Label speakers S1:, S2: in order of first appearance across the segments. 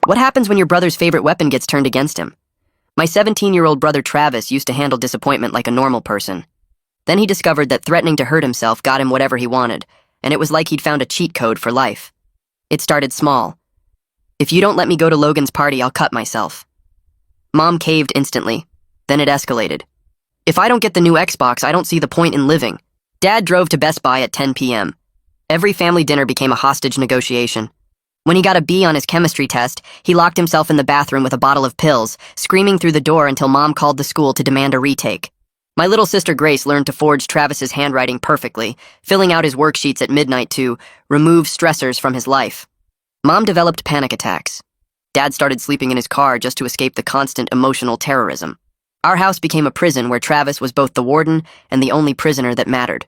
S1: What happens when your brother's favorite weapon gets turned against him? My 17-year-old brother Travis used to handle disappointment like a normal person. Then he discovered that threatening to hurt himself got him whatever he wanted, and it was like he'd found a cheat code for life. It started small. If you don't let me go to Logan's party, I'll cut myself. Mom caved instantly. Then it escalated. If I don't get the new Xbox, I don't see the point in living. Dad drove to Best Buy at 10 p.m. Every family dinner became a hostage negotiation. When he got a B on his chemistry test, he locked himself in the bathroom with a bottle of pills, screaming through the door until Mom called the school to demand a retake. My little sister Grace learned to forge Travis's handwriting perfectly, filling out his worksheets at midnight to remove stressors from his life. Mom developed panic attacks. Dad started sleeping in his car just to escape the constant emotional terrorism. Our house became a prison where Travis was both the warden and the only prisoner that mattered.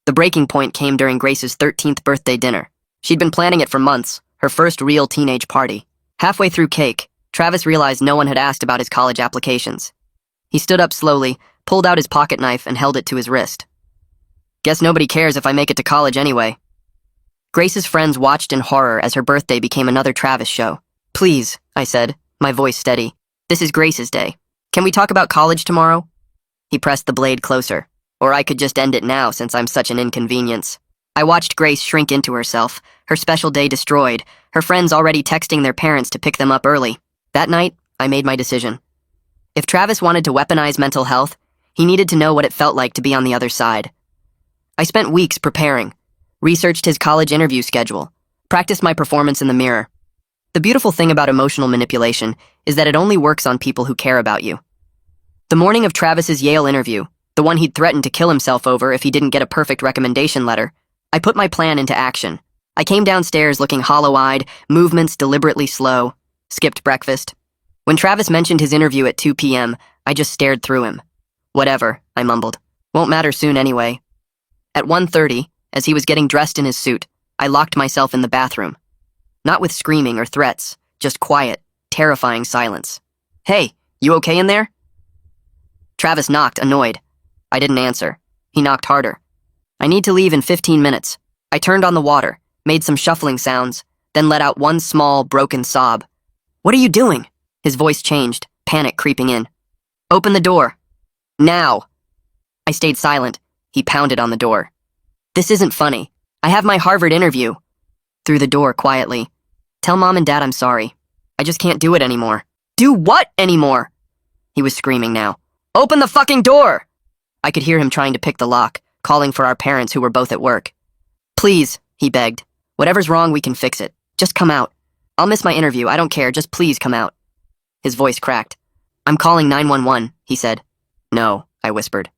S1: The breaking point came during Grace's 13th birthday dinner. She'd been planning it for months, her first real teenage party. Halfway through cake, Travis realized no one had asked about his college applications. He stood up slowly, pulled out his pocket knife, and held it to his wrist. Guess nobody cares if I make it to college anyway. Grace's friends watched in horror as her birthday became another Travis show. Please, I said, my voice steady. This is Grace's day. Can we talk about college tomorrow? He pressed the blade closer. Or I could just end it now since I'm such an inconvenience. I watched Grace shrink into herself, her special day destroyed, her friends already texting their parents to pick them up early. That night, I made my decision. If Travis wanted to weaponize mental health, he needed to know what it felt like to be on the other side. I spent weeks preparing, researched his college interview schedule, practiced my performance in the mirror. The beautiful thing about emotional manipulation is that it only works on people who care about you. The morning of Travis's Yale interview, the one he'd threatened to kill himself over if he didn't get a perfect recommendation letter, I put my plan into action. I came downstairs looking hollow-eyed, movements deliberately slow, skipped breakfast. When Travis mentioned his interview at 2 p.m., I just stared through him. Whatever, I mumbled. Won't matter soon anyway. At 1:30, as he was getting dressed in his suit, I locked myself in the bathroom. Not with screaming or threats, just quiet, terrifying silence. Hey, you okay in there? Travis knocked, annoyed. I didn't answer. He knocked harder. I need to leave in 15 minutes. I turned on the water, made some shuffling sounds, then let out one small, broken sob. What are you doing? His voice changed, panic creeping in. Open the door. Now. I stayed silent. He pounded on the door. This isn't funny. I have my Harvard interview. Through the door quietly. Tell Mom and Dad I'm sorry. I just can't do it anymore. Do what anymore? He was screaming now. Open the fucking door! I could hear him trying to pick the lock, calling for our parents who were both at work. Please, he begged. Whatever's wrong, we can fix it. Just come out. I'll miss my interview. I don't care. Just please come out. His voice cracked. I'm calling 911, he said. No, I whispered.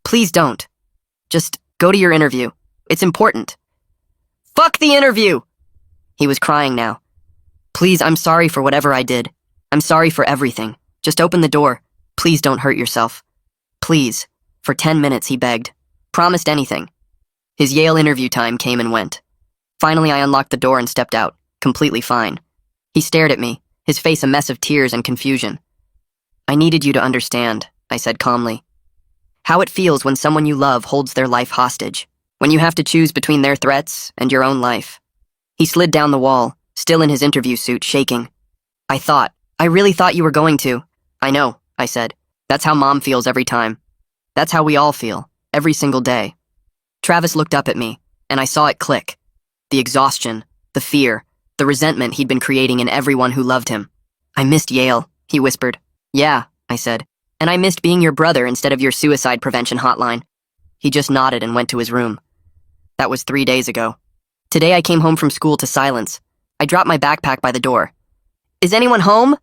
S1: Please don't. Just go to your interview. It's important. Fuck the interview! He was crying now. Please, I'm sorry for whatever I did. I'm sorry for everything. Just open the door. Please don't hurt yourself. Please. For 10 minutes, he begged. Promised anything. His Yale interview time came and went. Finally, I unlocked the door and stepped out, completely fine. He stared at me, his face a mess of tears and confusion. I needed you to understand, I said calmly. How it feels when someone you love holds their life hostage, when you have to choose between their threats and your own life. He slid down the wall, still in his interview suit, shaking. I really thought you were going to. I know, I said. That's how Mom feels every time. That's how we all feel, every single day. Travis looked up at me, and I saw it click. The exhaustion, the fear, the resentment he'd been creating in everyone who loved him. I missed Yale, he whispered. Yeah, I said. And I missed being your brother instead of your suicide prevention hotline. He just nodded and went to his room. That was 3 days ago. Today I came home from school to silence. I dropped my backpack by the door. Is anyone home?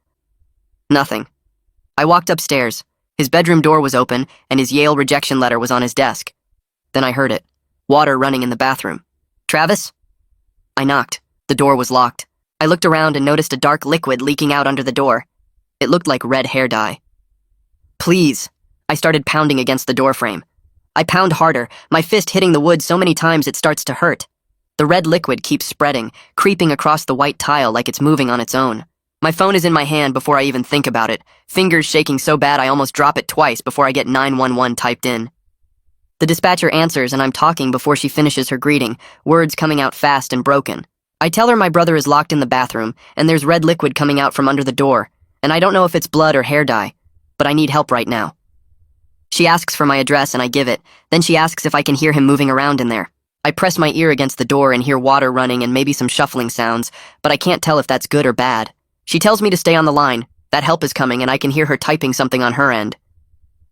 S1: Nothing. I walked upstairs. His bedroom door was open, and his Yale rejection letter was on his desk. Then I heard it. Water running in the bathroom. Travis? I knocked. The door was locked. I looked around and noticed a dark liquid leaking out under the door. It looked like red hair dye. Please. I started pounding against the doorframe. I pound harder, my fist hitting the wood so many times it starts to hurt. The red liquid keeps spreading, creeping across the white tile like it's moving on its own. My phone is in my hand before I even think about it, fingers shaking so bad I almost drop it twice before I get 911 typed in. The dispatcher answers and I'm talking before she finishes her greeting, words coming out fast and broken. I tell her my brother is locked in the bathroom, and there's red liquid coming out from under the door, and I don't know if it's blood or hair dye, but I need help right now. She asks for my address and I give it, then she asks if I can hear him moving around in there. I press my ear against the door and hear water running and maybe some shuffling sounds, but I can't tell if that's good or bad. She tells me to stay on the line, that help is coming, and I can hear her typing something on her end.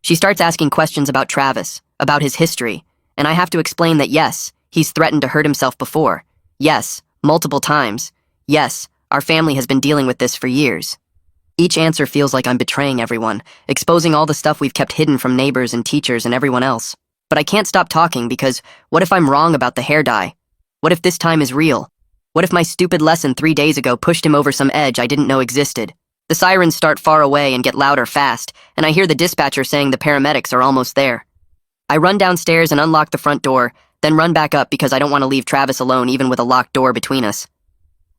S1: She starts asking questions about Travis, about his history, and I have to explain that yes, he's threatened to hurt himself before. Yes, multiple times. Yes, our family has been dealing with this for years. Each answer feels like I'm betraying everyone, exposing all the stuff we've kept hidden from neighbors and teachers and everyone else. But I can't stop talking because what if I'm wrong about the hair dye? What if this time is real? What if my stupid lesson 3 days ago pushed him over some edge I didn't know existed? The sirens start far away and get louder fast, and I hear the dispatcher saying the paramedics are almost there. I run downstairs and unlock the front door, then run back up because I don't want to leave Travis alone even with a locked door between us.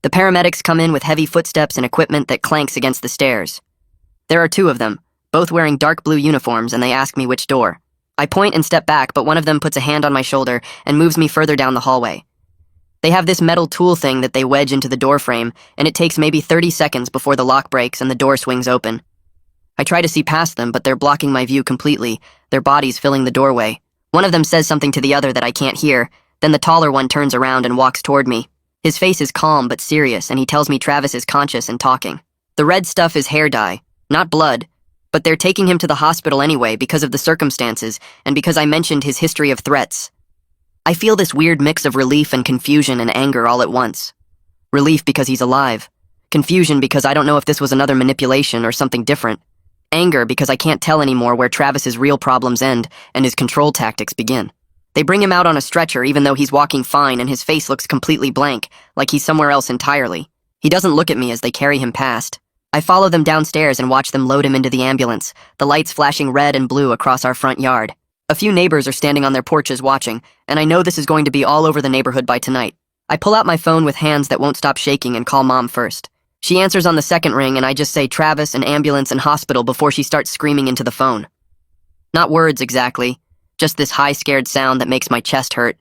S1: The paramedics come in with heavy footsteps and equipment that clanks against the stairs. There are 2 of them, both wearing dark blue uniforms, and they ask me which door. I point and step back, but one of them puts a hand on my shoulder and moves me further down the hallway. They have this metal tool thing that they wedge into the door frame, and it takes maybe 30 seconds before the lock breaks and the door swings open. I try to see past them, but they're blocking my view completely, their bodies filling the doorway. One of them says something to the other that I can't hear, then the taller one turns around and walks toward me. His face is calm but serious, and he tells me Travis is conscious and talking. The red stuff is hair dye, not blood, but they're taking him to the hospital anyway because of the circumstances and because I mentioned his history of threats. I feel this weird mix of relief and confusion and anger all at once. Relief because he's alive. Confusion because I don't know if this was another manipulation or something different. Anger because I can't tell anymore where Travis's real problems end and his control tactics begin. They bring him out on a stretcher even though he's walking fine and his face looks completely blank, like he's somewhere else entirely. He doesn't look at me as they carry him past. I follow them downstairs and watch them load him into the ambulance, the lights flashing red and blue across our front yard. A few neighbors are standing on their porches watching, and I know this is going to be all over the neighborhood by tonight. I pull out my phone with hands that won't stop shaking and call Mom first. She answers on the second ring and I just say Travis and ambulance and hospital before she starts screaming into the phone. Not words exactly, just this high scared sound that makes my chest hurt.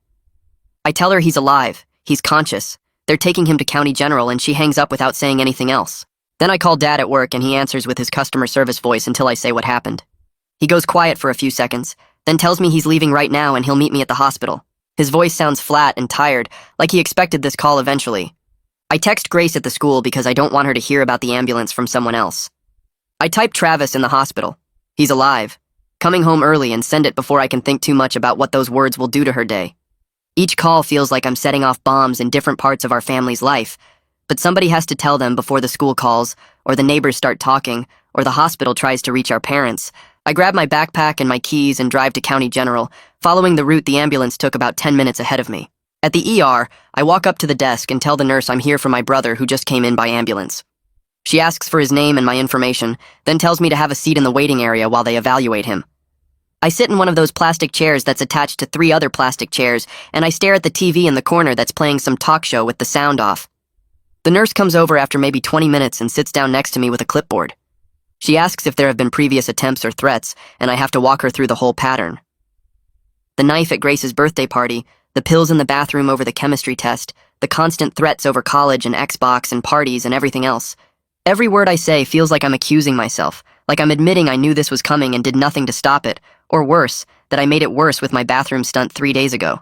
S1: I tell her he's alive, he's conscious. They're taking him to County General and she hangs up without saying anything else. Then I call Dad at work and he answers with his customer service voice until I say what happened. He goes quiet for a few seconds, then tells me he's leaving right now and he'll meet me at the hospital. His voice sounds flat and tired, like he expected this call eventually. I text Grace at the school because I don't want her to hear about the ambulance from someone else. I type Travis in the hospital. He's alive. Coming home early and send it before I can think too much about what those words will do to her day. Each call feels like I'm setting off bombs in different parts of our family's life, but somebody has to tell them before the school calls, or the neighbors start talking, or the hospital tries to reach our parents. I grab my backpack and my keys and drive to County General, following the route the ambulance took about 10 minutes ahead of me. At the ER, I walk up to the desk and tell the nurse I'm here for my brother who just came in by ambulance. She asks for his name and my information, then tells me to have a seat in the waiting area while they evaluate him. I sit in one of those plastic chairs that's attached to 3 other plastic chairs, and I stare at the TV in the corner that's playing some talk show with the sound off. The nurse comes over after maybe 20 minutes and sits down next to me with a clipboard. She asks if there have been previous attempts or threats, and I have to walk her through the whole pattern. The knife at Grace's birthday party, the pills in the bathroom over the chemistry test, the constant threats over college and Xbox and parties and everything else. Every word I say feels like I'm accusing myself, like I'm admitting I knew this was coming and did nothing to stop it, or worse, that I made it worse with my bathroom stunt 3 days ago.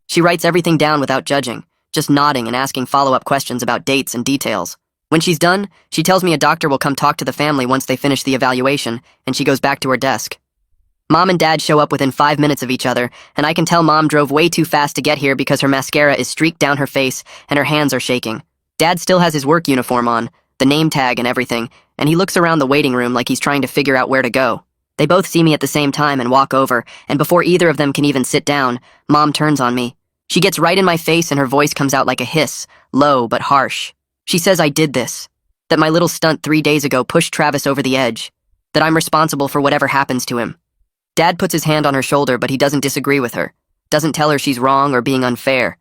S1: She writes everything down without judging, just nodding and asking follow-up questions about dates and details. When she's done, she tells me a doctor will come talk to the family once they finish the evaluation, and she goes back to her desk. Mom and Dad show up within 5 minutes of each other, and I can tell Mom drove way too fast to get here because her mascara is streaked down her face and her hands are shaking. Dad still has his work uniform on, the name tag and everything, and he looks around the waiting room like he's trying to figure out where to go. They both see me at the same time and walk over, and before either of them can even sit down, Mom turns on me. She gets right in my face and her voice comes out like a hiss, low but harsh. She says I did this, that my little stunt 3 days ago pushed Travis over the edge, that I'm responsible for whatever happens to him. Dad puts his hand on her shoulder, but he doesn't disagree with her, doesn't tell her she's wrong or being unfair.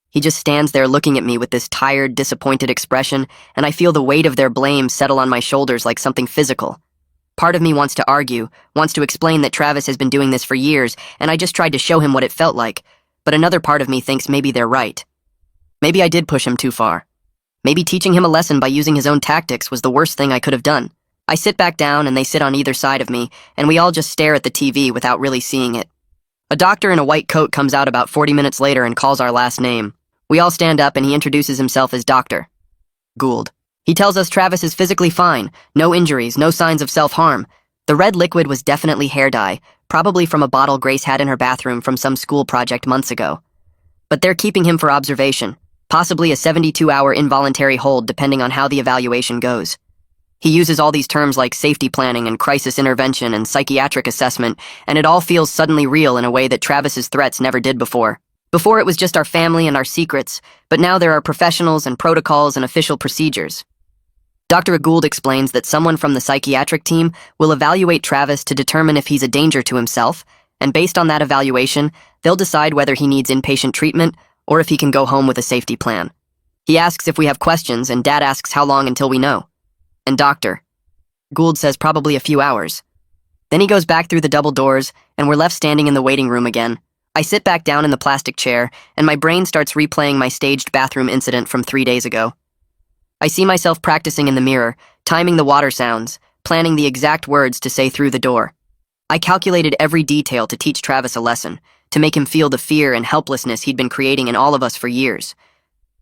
S1: He just stands there looking at me with this tired, disappointed expression, and I feel the weight of their blame settle on my shoulders like something physical. Part of me wants to argue, wants to explain that Travis has been doing this for years, and I just tried to show him what it felt like, but another part of me thinks maybe they're right. Maybe I did push him too far. Maybe teaching him a lesson by using his own tactics was the worst thing I could have done. I sit back down and they sit on either side of me, and we all just stare at the TV without really seeing it. A doctor in a white coat comes out about 40 minutes later and calls our last name. We all stand up and he introduces himself as Dr. Gould. He tells us Travis is physically fine, no injuries, no signs of self-harm. The red liquid was definitely hair dye, probably from a bottle Grace had in her bathroom from some school project months ago. But they're keeping him for observation, possibly a 72-hour involuntary hold depending on how the evaluation goes. He uses all these terms like safety planning and crisis intervention and psychiatric assessment, and it all feels suddenly real in a way that Travis's threats never did before. Before it was just our family and our secrets, but now there are professionals and protocols and official procedures. Dr. Gould explains that someone from the psychiatric team will evaluate Travis to determine if he's a danger to himself, and based on that evaluation, they'll decide whether he needs inpatient treatment or if he can go home with a safety plan. He asks if we have questions, and Dad asks how long until we know. And Dr. Gould says probably a few hours. Then he goes back through the double doors, and we're left standing in the waiting room again. I sit back down in the plastic chair, and my brain starts replaying my staged bathroom incident from 3 days ago. I see myself practicing in the mirror, timing the water sounds, planning the exact words to say through the door. I calculated every detail to teach Travis a lesson, to make him feel the fear and helplessness he'd been creating in all of us for years.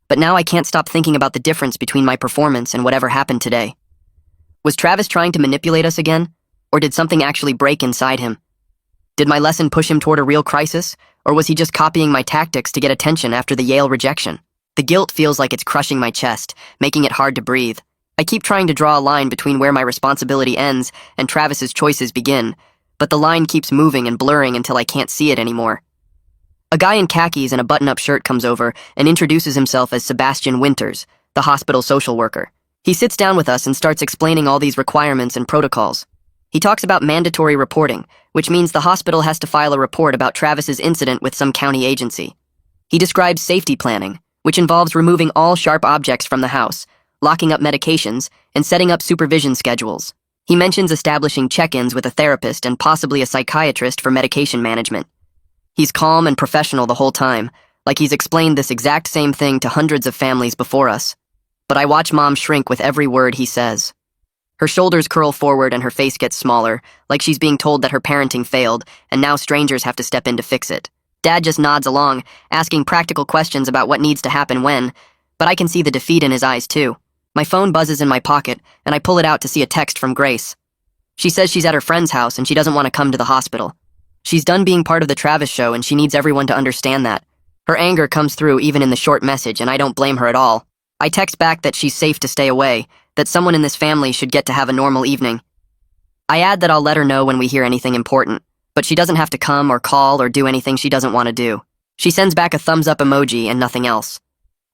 S1: But now I can't stop thinking about the difference between my performance and whatever happened today. Was Travis trying to manipulate us again? Or did something actually break inside him? Did my lesson push him toward a real crisis? Or was he just copying my tactics to get attention after the Yale rejection? The guilt feels like it's crushing my chest, making it hard to breathe. I keep trying to draw a line between where my responsibility ends and Travis's choices begin, but the line keeps moving and blurring until I can't see it anymore. A guy in khakis and a button-up shirt comes over and introduces himself as Sebastian Winters, the hospital social worker. He sits down with us and starts explaining all these requirements and protocols. He talks about mandatory reporting, which means the hospital has to file a report about Travis's incident with some county agency. He describes safety planning, which involves removing all sharp objects from the house, locking up medications, and setting up supervision schedules. He mentions establishing check-ins with a therapist and possibly a psychiatrist for medication management. He's calm and professional the whole time, like he's explained this exact same thing to hundreds of families before us. But I watch Mom shrink with every word he says. Her shoulders curl forward and her face gets smaller, like she's being told that her parenting failed, and now strangers have to step in to fix it. Dad just nods along, asking practical questions about what needs to happen when, but I can see the defeat in his eyes too. My phone buzzes in my pocket, and I pull it out to see a text from Grace. She says she's at her friend's house and she doesn't want to come to the hospital. She's done being part of the Travis show and she needs everyone to understand that. Her anger comes through even in the short message, and I don't blame her at all. I text back that she's safe to stay away, that someone in this family should get to have a normal evening. I add that I'll let her know when we hear anything important, but she doesn't have to come or call or do anything she doesn't want to do. She sends back a thumbs-up emoji and nothing else.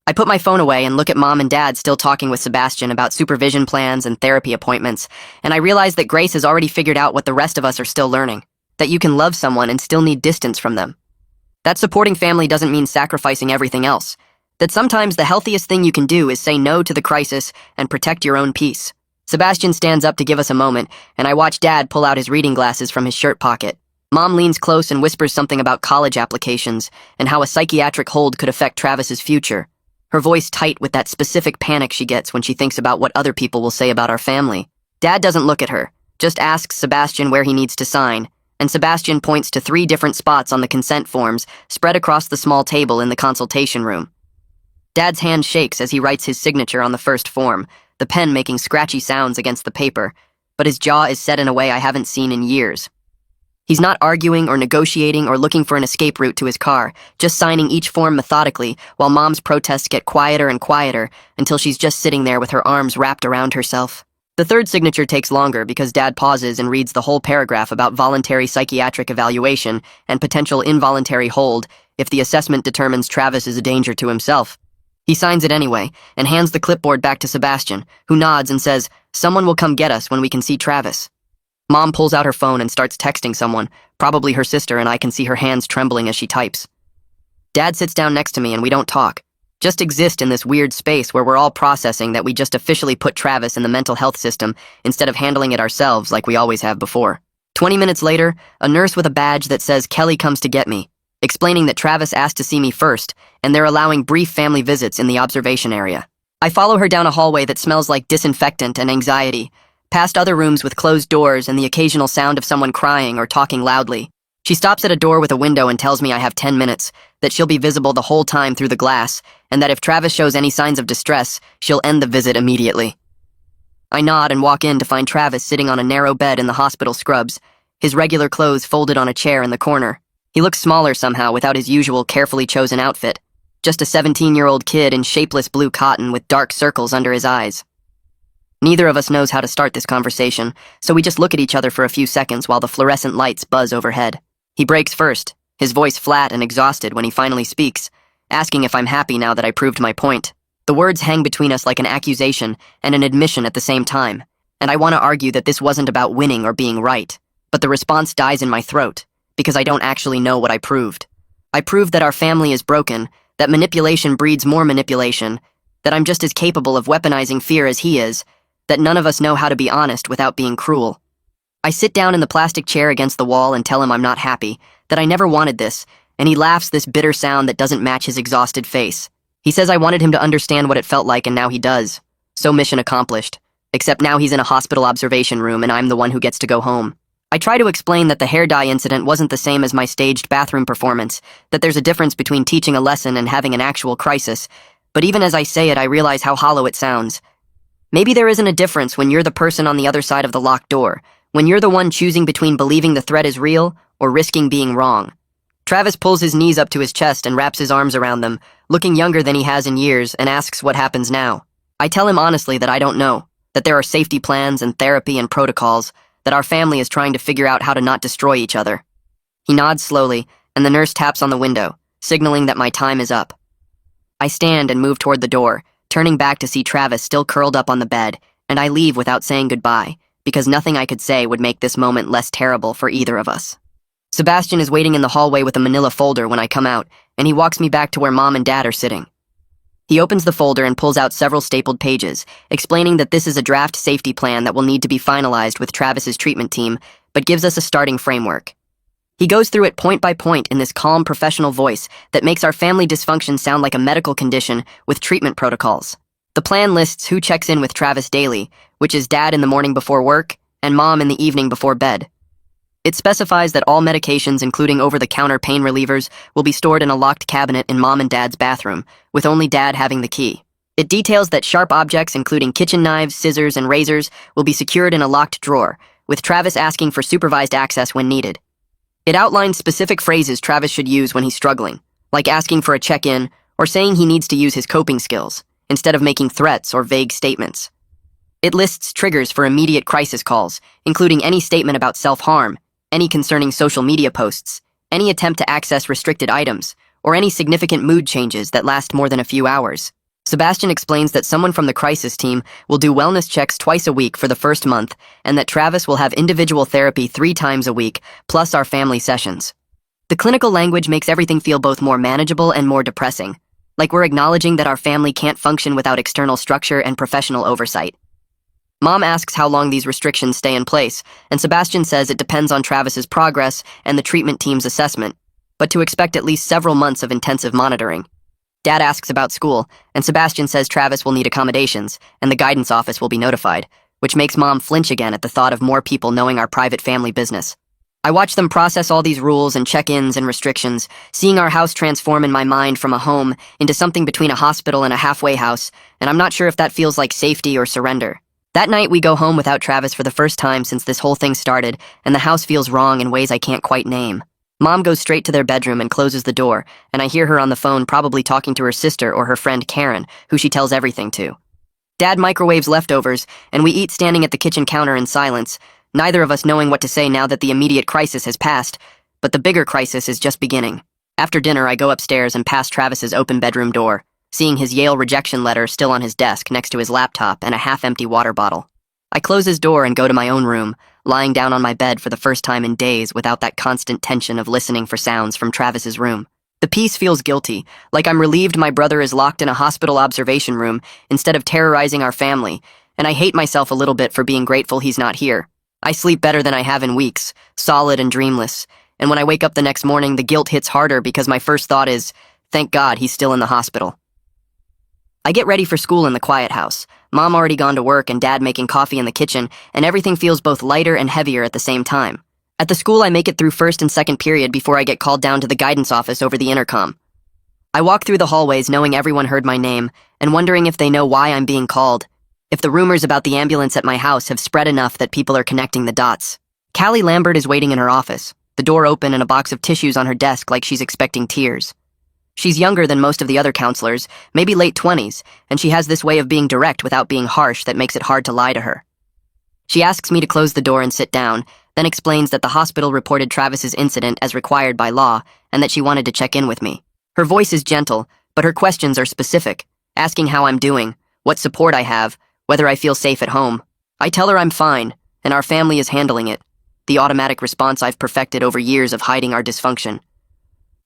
S1: I put my phone away and look at Mom and Dad still talking with Sebastian about supervision plans and therapy appointments, and I realize that Grace has already figured out what the rest of us are still learning, that you can love someone and still need distance from them. That supporting family doesn't mean sacrificing everything else. That sometimes the healthiest thing you can do is say no to the crisis and protect your own peace. Sebastian stands up to give us a moment, and I watch Dad pull out his reading glasses from his shirt pocket. Mom leans close and whispers something about college applications and how a psychiatric hold could affect Travis's future, her voice tight with that specific panic she gets when she thinks about what other people will say about our family. Dad doesn't look at her, just asks Sebastian where he needs to sign, and Sebastian points to 3 different spots on the consent forms spread across the small table in the consultation room. Dad's hand shakes as he writes his signature on the first form, the pen making scratchy sounds against the paper, but his jaw is set in a way I haven't seen in years. He's not arguing or negotiating or looking for an escape route to his car, just signing each form methodically while Mom's protests get quieter and quieter until she's just sitting there with her arms wrapped around herself. The third signature takes longer because Dad pauses and reads the whole paragraph about voluntary psychiatric evaluation and potential involuntary hold if the assessment determines Travis is a danger to himself. He signs it anyway and hands the clipboard back to Sebastian, who nods and says, "Someone will come get us when we can see Travis." Mom pulls out her phone and starts texting someone, probably her sister, and I can see her hands trembling as she types. Dad sits down next to me and we don't talk, just exist in this weird space where we're all processing that we just officially put Travis in the mental health system instead of handling it ourselves like we always have before. 20 minutes later, a nurse with a badge that says Kelly comes to get me, explaining that Travis asked to see me first and they're allowing brief family visits in the observation area. I follow her down a hallway that smells like disinfectant and anxiety, past other rooms with closed doors and the occasional sound of someone crying or talking loudly. She stops at a door with a window and tells me I have 10 minutes, that she'll be visible the whole time through the glass, and that if Travis shows any signs of distress, she'll end the visit immediately. I nod and walk in to find Travis sitting on a narrow bed in the hospital scrubs, his regular clothes folded on a chair in the corner. He looks smaller somehow without his usual carefully chosen outfit, just a 17-year-old kid in shapeless blue cotton with dark circles under his eyes. Neither of us knows how to start this conversation, so we just look at each other for a few seconds while the fluorescent lights buzz overhead. He breaks first, his voice flat and exhausted when he finally speaks, asking if I'm happy now that I proved my point. The words hang between us like an accusation and an admission at the same time, and I want to argue that this wasn't about winning or being right, but the response dies in my throat, because I don't actually know what I proved. I proved that our family is broken, that manipulation breeds more manipulation, that I'm just as capable of weaponizing fear as he is, that none of us know how to be honest without being cruel. I sit down in the plastic chair against the wall and tell him I'm not happy, that I never wanted this, and he laughs this bitter sound that doesn't match his exhausted face. He says I wanted him to understand what it felt like, and now he does. So mission accomplished. Except now he's in a hospital observation room and I'm the one who gets to go home. I try to explain that the hair dye incident wasn't the same as my staged bathroom performance, that there's a difference between teaching a lesson and having an actual crisis, but even as I say it, I realize how hollow it sounds. Maybe there isn't a difference when you're the person on the other side of the locked door, when you're the one choosing between believing the threat is real or risking being wrong. Travis pulls his knees up to his chest and wraps his arms around them, looking younger than he has in years, and asks what happens now. I tell him honestly that I don't know, that there are safety plans and therapy and protocols, that our family is trying to figure out how to not destroy each other. He nods slowly, and the nurse taps on the window, signaling that my time is up. I stand and move toward the door, turning back to see Travis still curled up on the bed, and I leave without saying goodbye, because nothing I could say would make this moment less terrible for either of us. Sebastian is waiting in the hallway with a manila folder when I come out, and he walks me back to where Mom and Dad are sitting. He opens the folder and pulls out several stapled pages, explaining that this is a draft safety plan that will need to be finalized with Travis's treatment team, but gives us a starting framework. He goes through it point by point in this calm, professional voice that makes our family dysfunction sound like a medical condition with treatment protocols. The plan lists who checks in with Travis daily, which is Dad in the morning before work and Mom in the evening before bed. It specifies that all medications, including over-the-counter pain relievers, will be stored in a locked cabinet in Mom and Dad's bathroom, with only Dad having the key. It details that sharp objects, including kitchen knives, scissors, and razors, will be secured in a locked drawer, with Travis asking for supervised access when needed. It outlines specific phrases Travis should use when he's struggling, like asking for a check-in or saying he needs to use his coping skills, instead of making threats or vague statements. It lists triggers for immediate crisis calls, including any statement about self-harm, any concerning social media posts, any attempt to access restricted items, or any significant mood changes that last more than a few hours. Sebastian explains that someone from the crisis team will do wellness checks twice a week for the first month, and that Travis will have individual therapy 3 times a week, plus our family sessions. The clinical language makes everything feel both more manageable and more depressing, like we're acknowledging that our family can't function without external structure and professional oversight. Mom asks how long these restrictions stay in place, and Sebastian says it depends on Travis's progress and the treatment team's assessment, but to expect at least several months of intensive monitoring. Dad asks about school, and Sebastian says Travis will need accommodations, and the guidance office will be notified, which makes Mom flinch again at the thought of more people knowing our private family business. I watch them process all these rules and check-ins and restrictions, seeing our house transform in my mind from a home into something between a hospital and a halfway house, and I'm not sure if that feels like safety or surrender. That night, we go home without Travis for the first time since this whole thing started, and the house feels wrong in ways I can't quite name. Mom goes straight to their bedroom and closes the door, and I hear her on the phone probably talking to her sister or her friend Karen, who she tells everything to. Dad microwaves leftovers, and we eat standing at the kitchen counter in silence, neither of us knowing what to say now that the immediate crisis has passed, but the bigger crisis is just beginning. After dinner, I go upstairs and pass Travis's open bedroom door, seeing his Yale rejection letter still on his desk next to his laptop and a half-empty water bottle. I close his door and go to my own room, lying down on my bed for the first time in days without that constant tension of listening for sounds from Travis's room. The peace feels guilty, like I'm relieved my brother is locked in a hospital observation room instead of terrorizing our family, and I hate myself a little bit for being grateful he's not here. I sleep better than I have in weeks, solid and dreamless, and when I wake up the next morning, the guilt hits harder because my first thought is, Thank God he's still in the hospital. I get ready for school in the quiet house. Mom already gone to work and Dad making coffee in the kitchen, and everything feels both lighter and heavier at the same time. At the school, I make it through first and second period before I get called down to the guidance office over the intercom. I walk through the hallways knowing everyone heard my name and wondering if they know why I'm being called, if the rumors about the ambulance at my house have spread enough that people are connecting the dots. Callie Lambert is waiting in her office, the door open and a box of tissues on her desk like she's expecting tears. She's younger than most of the other counselors, maybe late 20s, and she has this way of being direct without being harsh that makes it hard to lie to her. She asks me to close the door and sit down, then explains that the hospital reported Travis's incident as required by law and that she wanted to check in with me. Her voice is gentle, but her questions are specific, asking how I'm doing, what support I have, whether I feel safe at home. I tell her I'm fine, and our family is handling it, the automatic response I've perfected over years of hiding our dysfunction.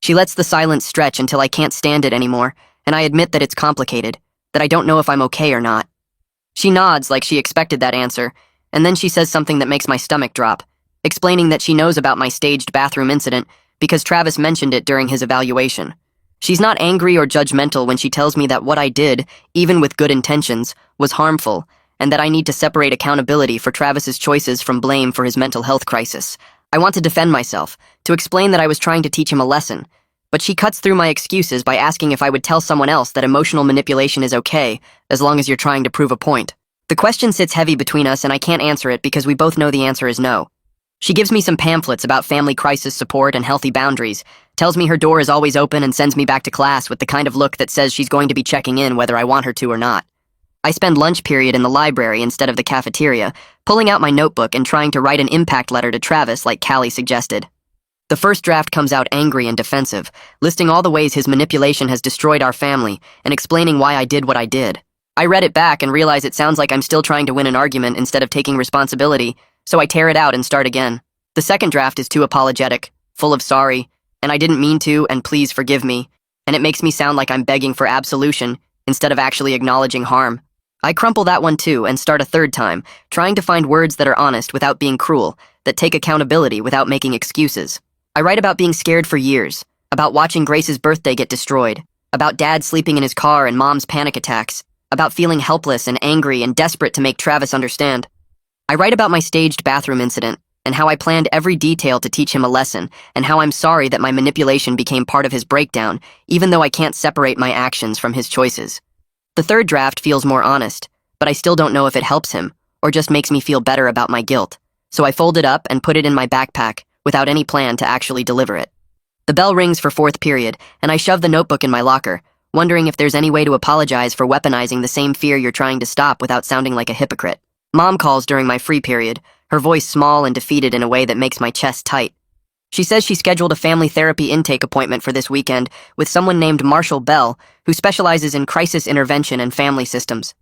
S1: She lets the silence stretch until I can't stand it anymore, and I admit that it's complicated, that I don't know if I'm okay or not. She nods like she expected that answer, and then she says something that makes my stomach drop, explaining that she knows about my staged bathroom incident because Travis mentioned it during his evaluation. She's not angry or judgmental when she tells me that what I did, even with good intentions, was harmful, and that I need to separate accountability for Travis's choices from blame for his mental health crisis. I want to defend myself, to explain that I was trying to teach him a lesson, but she cuts through my excuses by asking if I would tell someone else that emotional manipulation is okay, as long as you're trying to prove a point. The question sits heavy between us and I can't answer it because we both know the answer is no. She gives me some pamphlets about family crisis support and healthy boundaries, tells me her door is always open and sends me back to class with the kind of look that says she's going to be checking in whether I want her to or not. I spend lunch period in the library instead of the cafeteria, pulling out my notebook and trying to write an impact letter to Travis like Callie suggested. The first draft comes out angry and defensive, listing all the ways his manipulation has destroyed our family and explaining why I did what I did. I read it back and realize it sounds like I'm still trying to win an argument instead of taking responsibility, so I tear it out and start again. The second draft is too apologetic, full of sorry, and I didn't mean to, and please forgive me, and it makes me sound like I'm begging for absolution instead of actually acknowledging harm. I crumple that one too and start a third time, trying to find words that are honest without being cruel, that take accountability without making excuses. I write about being scared for years, about watching Grace's birthday get destroyed, about Dad sleeping in his car and Mom's panic attacks, about feeling helpless and angry and desperate to make Travis understand. I write about my staged bathroom incident, and how I planned every detail to teach him a lesson, and how I'm sorry that my manipulation became part of his breakdown, even though I can't separate my actions from his choices. The third draft feels more honest, but I still don't know if it helps him, or just makes me feel better about my guilt, so I fold it up and put it in my backpack, without any plan to actually deliver it. The bell rings for fourth period, and I shove the notebook in my locker, wondering if there's any way to apologize for weaponizing the same fear you're trying to stop without sounding like a hypocrite. Mom calls during my free period, her voice small and defeated in a way that makes my chest tight. She says she scheduled a family therapy intake appointment for this weekend with someone named Marshall Bell, who specializes in crisis intervention and family systems.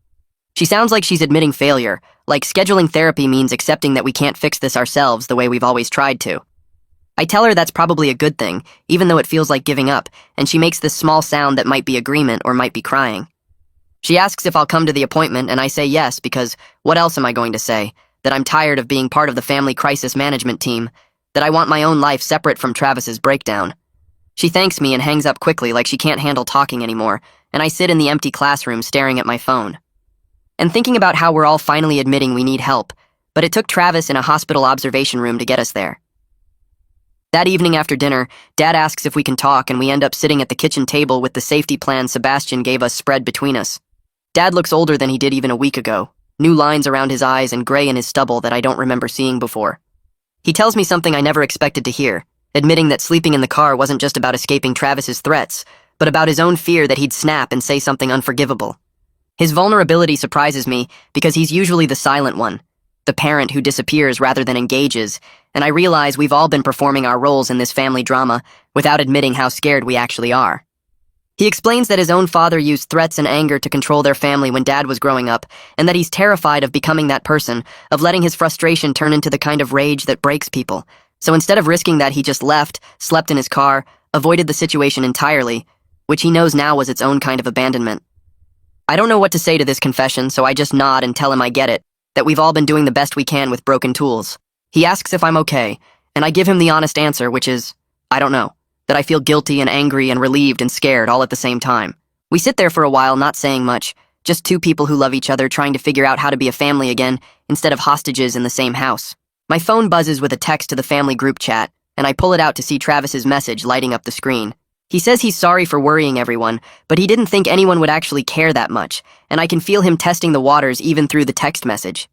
S1: She sounds like she's admitting failure, like scheduling therapy means accepting that we can't fix this ourselves the way we've always tried to. I tell her that's probably a good thing, even though it feels like giving up, and she makes this small sound that might be agreement or might be crying. She asks if I'll come to the appointment, and I say yes because what else am I going to say? That I'm tired of being part of the family crisis management team, that I want my own life separate from Travis's breakdown. She thanks me and hangs up quickly like she can't handle talking anymore, and I sit in the empty classroom staring at my phone. And thinking about how we're all finally admitting we need help, but it took Travis in a hospital observation room to get us there. That evening after dinner, Dad asks if we can talk and we end up sitting at the kitchen table with the safety plan Sebastian gave us spread between us. Dad looks older than he did even a week ago, new lines around his eyes and gray in his stubble that I don't remember seeing before. He tells me something I never expected to hear, admitting that sleeping in the car wasn't just about escaping Travis's threats, but about his own fear that he'd snap and say something unforgivable. His vulnerability surprises me because he's usually the silent one, the parent who disappears rather than engages, and I realize we've all been performing our roles in this family drama without admitting how scared we actually are. He explains that his own father used threats and anger to control their family when Dad was growing up, and that he's terrified of becoming that person, of letting his frustration turn into the kind of rage that breaks people. So instead of risking that, he just left, slept in his car, avoided the situation entirely, which he knows now was its own kind of abandonment. I don't know what to say to this confession, so I just nod and tell him I get it, that we've all been doing the best we can with broken tools. He asks if I'm okay, and I give him the honest answer, which is, I don't know. that I feel guilty and angry and relieved and scared all at the same time. We sit there for a while, not saying much, just two people who love each other trying to figure out how to be a family again instead of hostages in the same house. My phone buzzes with a text to the family group chat, and I pull it out to see Travis's message lighting up the screen. He says he's sorry for worrying everyone, but he didn't think anyone would actually care that much, and I can feel him testing the waters even through the text message.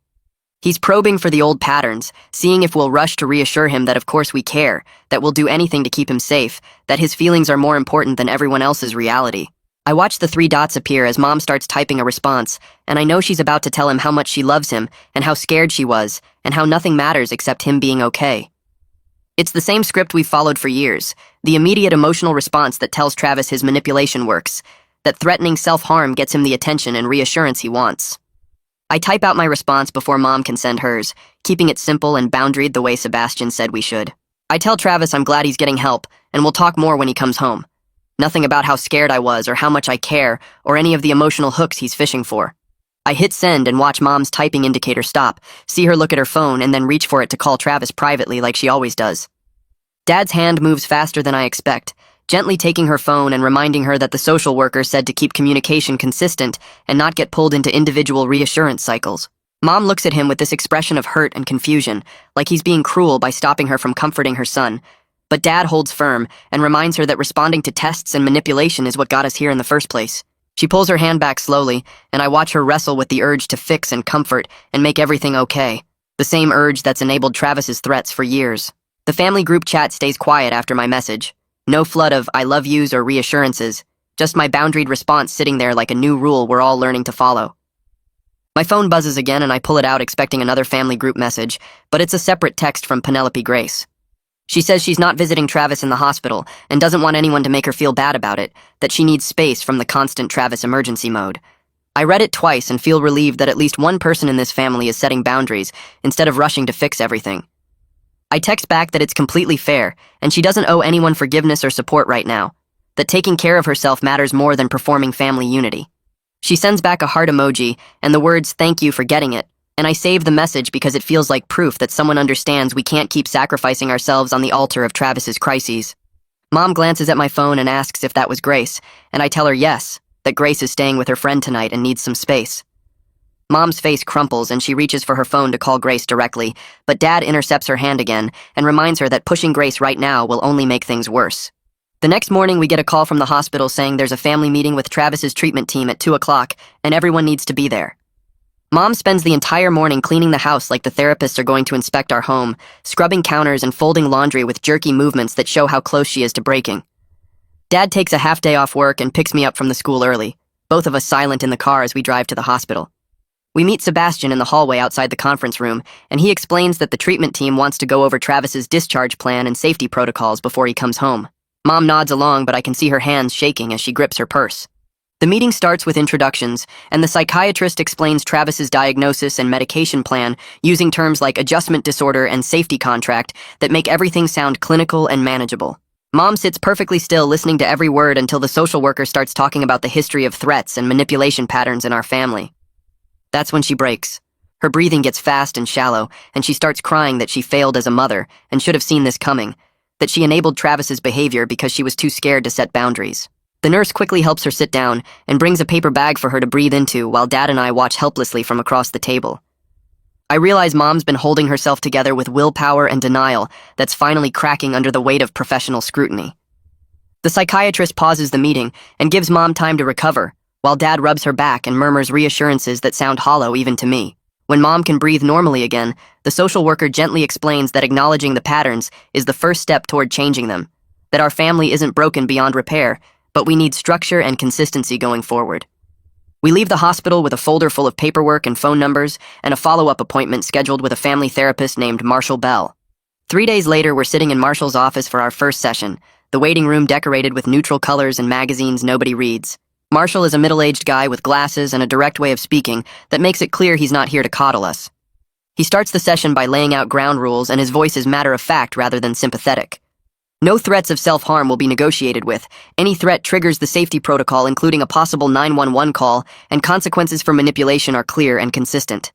S1: He's probing for the old patterns, seeing if we'll rush to reassure him that of course we care, that we'll do anything to keep him safe, that his feelings are more important than everyone else's reality. I watch the 3 dots appear as Mom starts typing a response, and I know she's about to tell him how much she loves him, and how scared she was, and how nothing matters except him being okay. It's the same script we've followed for years, the immediate emotional response that tells Travis his manipulation works, that threatening self-harm gets him the attention and reassurance he wants. I type out my response before Mom can send hers, keeping it simple and boundaried the way Sebastian said we should. I tell Travis I'm glad he's getting help, and we'll talk more when he comes home. Nothing about how scared I was or how much I care or any of the emotional hooks he's fishing for. I hit send and watch Mom's typing indicator stop, see her look at her phone and then reach for it to call Travis privately like she always does. Dad's hand moves faster than I expect, gently taking her phone and reminding her that the social worker said to keep communication consistent and not get pulled into individual reassurance cycles. Mom looks at him with this expression of hurt and confusion, like he's being cruel by stopping her from comforting her son. But Dad holds firm and reminds her that responding to tests and manipulation is what got us here in the first place. She pulls her hand back slowly, and I watch her wrestle with the urge to fix and comfort and make everything okay. The same urge that's enabled Travis's threats for years. The family group chat stays quiet after my message. No flood of I love yous or reassurances, just my boundaried response sitting there like a new rule we're all learning to follow. My phone buzzes again and I pull it out expecting another family group message, but it's a separate text from Penelope Grace. She says she's not visiting Travis in the hospital and doesn't want anyone to make her feel bad about it, that she needs space from the constant Travis emergency mode. I read it twice and feel relieved that at least one person in this family is setting boundaries instead of rushing to fix everything. I text back that it's completely fair, and she doesn't owe anyone forgiveness or support right now, that taking care of herself matters more than performing family unity. She sends back a heart emoji and the words "thank you for getting it," and I save the message because it feels like proof that someone understands we can't keep sacrificing ourselves on the altar of Travis's crises. Mom glances at my phone and asks if that was Grace, and I tell her yes, that Grace is staying with her friend tonight and needs some space. Mom's face crumples and she reaches for her phone to call Grace directly, but Dad intercepts her hand again and reminds her that pushing Grace right now will only make things worse. The next morning we get a call from the hospital saying there's a family meeting with Travis's treatment team at 2 o'clock and everyone needs to be there. Mom spends the entire morning cleaning the house like the therapists are going to inspect our home, scrubbing counters and folding laundry with jerky movements that show how close she is to breaking. Dad takes a half day off work and picks me up from the school early, both of us silent in the car as we drive to the hospital. We meet Sebastian in the hallway outside the conference room, and he explains that the treatment team wants to go over Travis's discharge plan and safety protocols before he comes home. Mom nods along, but I can see her hands shaking as she grips her purse. The meeting starts with introductions, and the psychiatrist explains Travis's diagnosis and medication plan using terms like adjustment disorder and safety contract that make everything sound clinical and manageable. Mom sits perfectly still listening to every word until the social worker starts talking about the history of threats and manipulation patterns in our family. That's when she breaks. Her breathing gets fast and shallow, and she starts crying that she failed as a mother and should have seen this coming, that she enabled Travis's behavior because she was too scared to set boundaries. The nurse quickly helps her sit down and brings a paper bag for her to breathe into while Dad and I watch helplessly from across the table. I realize Mom's been holding herself together with willpower and denial that's finally cracking under the weight of professional scrutiny. The psychiatrist pauses the meeting and gives Mom time to recover, while Dad rubs her back and murmurs reassurances that sound hollow even to me. When Mom can breathe normally again, the social worker gently explains that acknowledging the patterns is the first step toward changing them, that our family isn't broken beyond repair, but we need structure and consistency going forward. We leave the hospital with a folder full of paperwork and phone numbers and a follow-up appointment scheduled with a family therapist named Marshall Bell. 3 days later, we're sitting in Marshall's office for our first session, the waiting room decorated with neutral colors and magazines nobody reads. Marshall is a middle-aged guy with glasses and a direct way of speaking that makes it clear he's not here to coddle us. He starts the session by laying out ground rules, and his voice is matter-of-fact rather than sympathetic. No threats of self-harm will be negotiated with. Any threat triggers the safety protocol, including a possible 911 call, and consequences for manipulation are clear and consistent.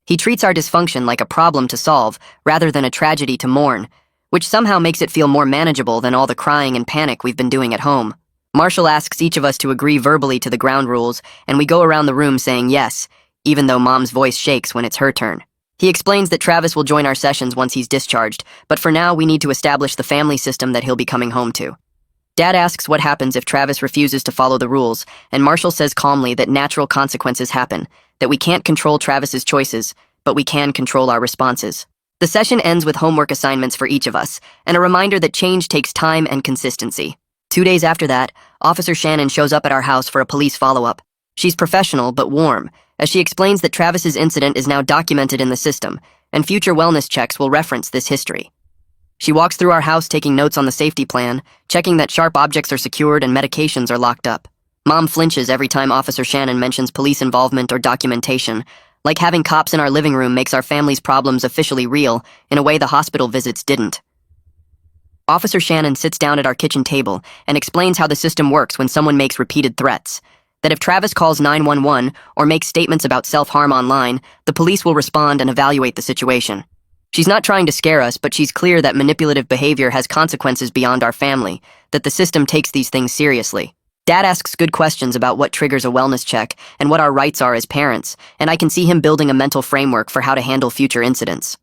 S1: He treats our dysfunction like a problem to solve rather than a tragedy to mourn, which somehow makes it feel more manageable than all the crying and panic we've been doing at home. Marshall asks each of us to agree verbally to the ground rules, and we go around the room saying yes, even though Mom's voice shakes when it's her turn. He explains that Travis will join our sessions once he's discharged, but for now we need to establish the family system that he'll be coming home to. Dad asks what happens if Travis refuses to follow the rules, and Marshall says calmly that natural consequences happen, that we can't control Travis's choices, but we can control our responses. The session ends with homework assignments for each of us, and a reminder that change takes time and consistency. 2 days after that, Officer Shannon shows up at our house for a police follow-up. She's professional but warm, as she explains that Travis's incident is now documented in the system, and future wellness checks will reference this history. She walks through our house taking notes on the safety plan, checking that sharp objects are secured and medications are locked up. Mom flinches every time Officer Shannon mentions police involvement or documentation, like having cops in our living room makes our family's problems officially real in a way the hospital visits didn't. Officer Shannon sits down at our kitchen table and explains how the system works when someone makes repeated threats. That if Travis calls 911 or makes statements about self-harm online, the police will respond and evaluate the situation. She's not trying to scare us, but she's clear that manipulative behavior has consequences beyond our family, that the system takes these things seriously. Dad asks good questions about what triggers a wellness check and what our rights are as parents, and I can see him building a mental framework for how to handle future incidents.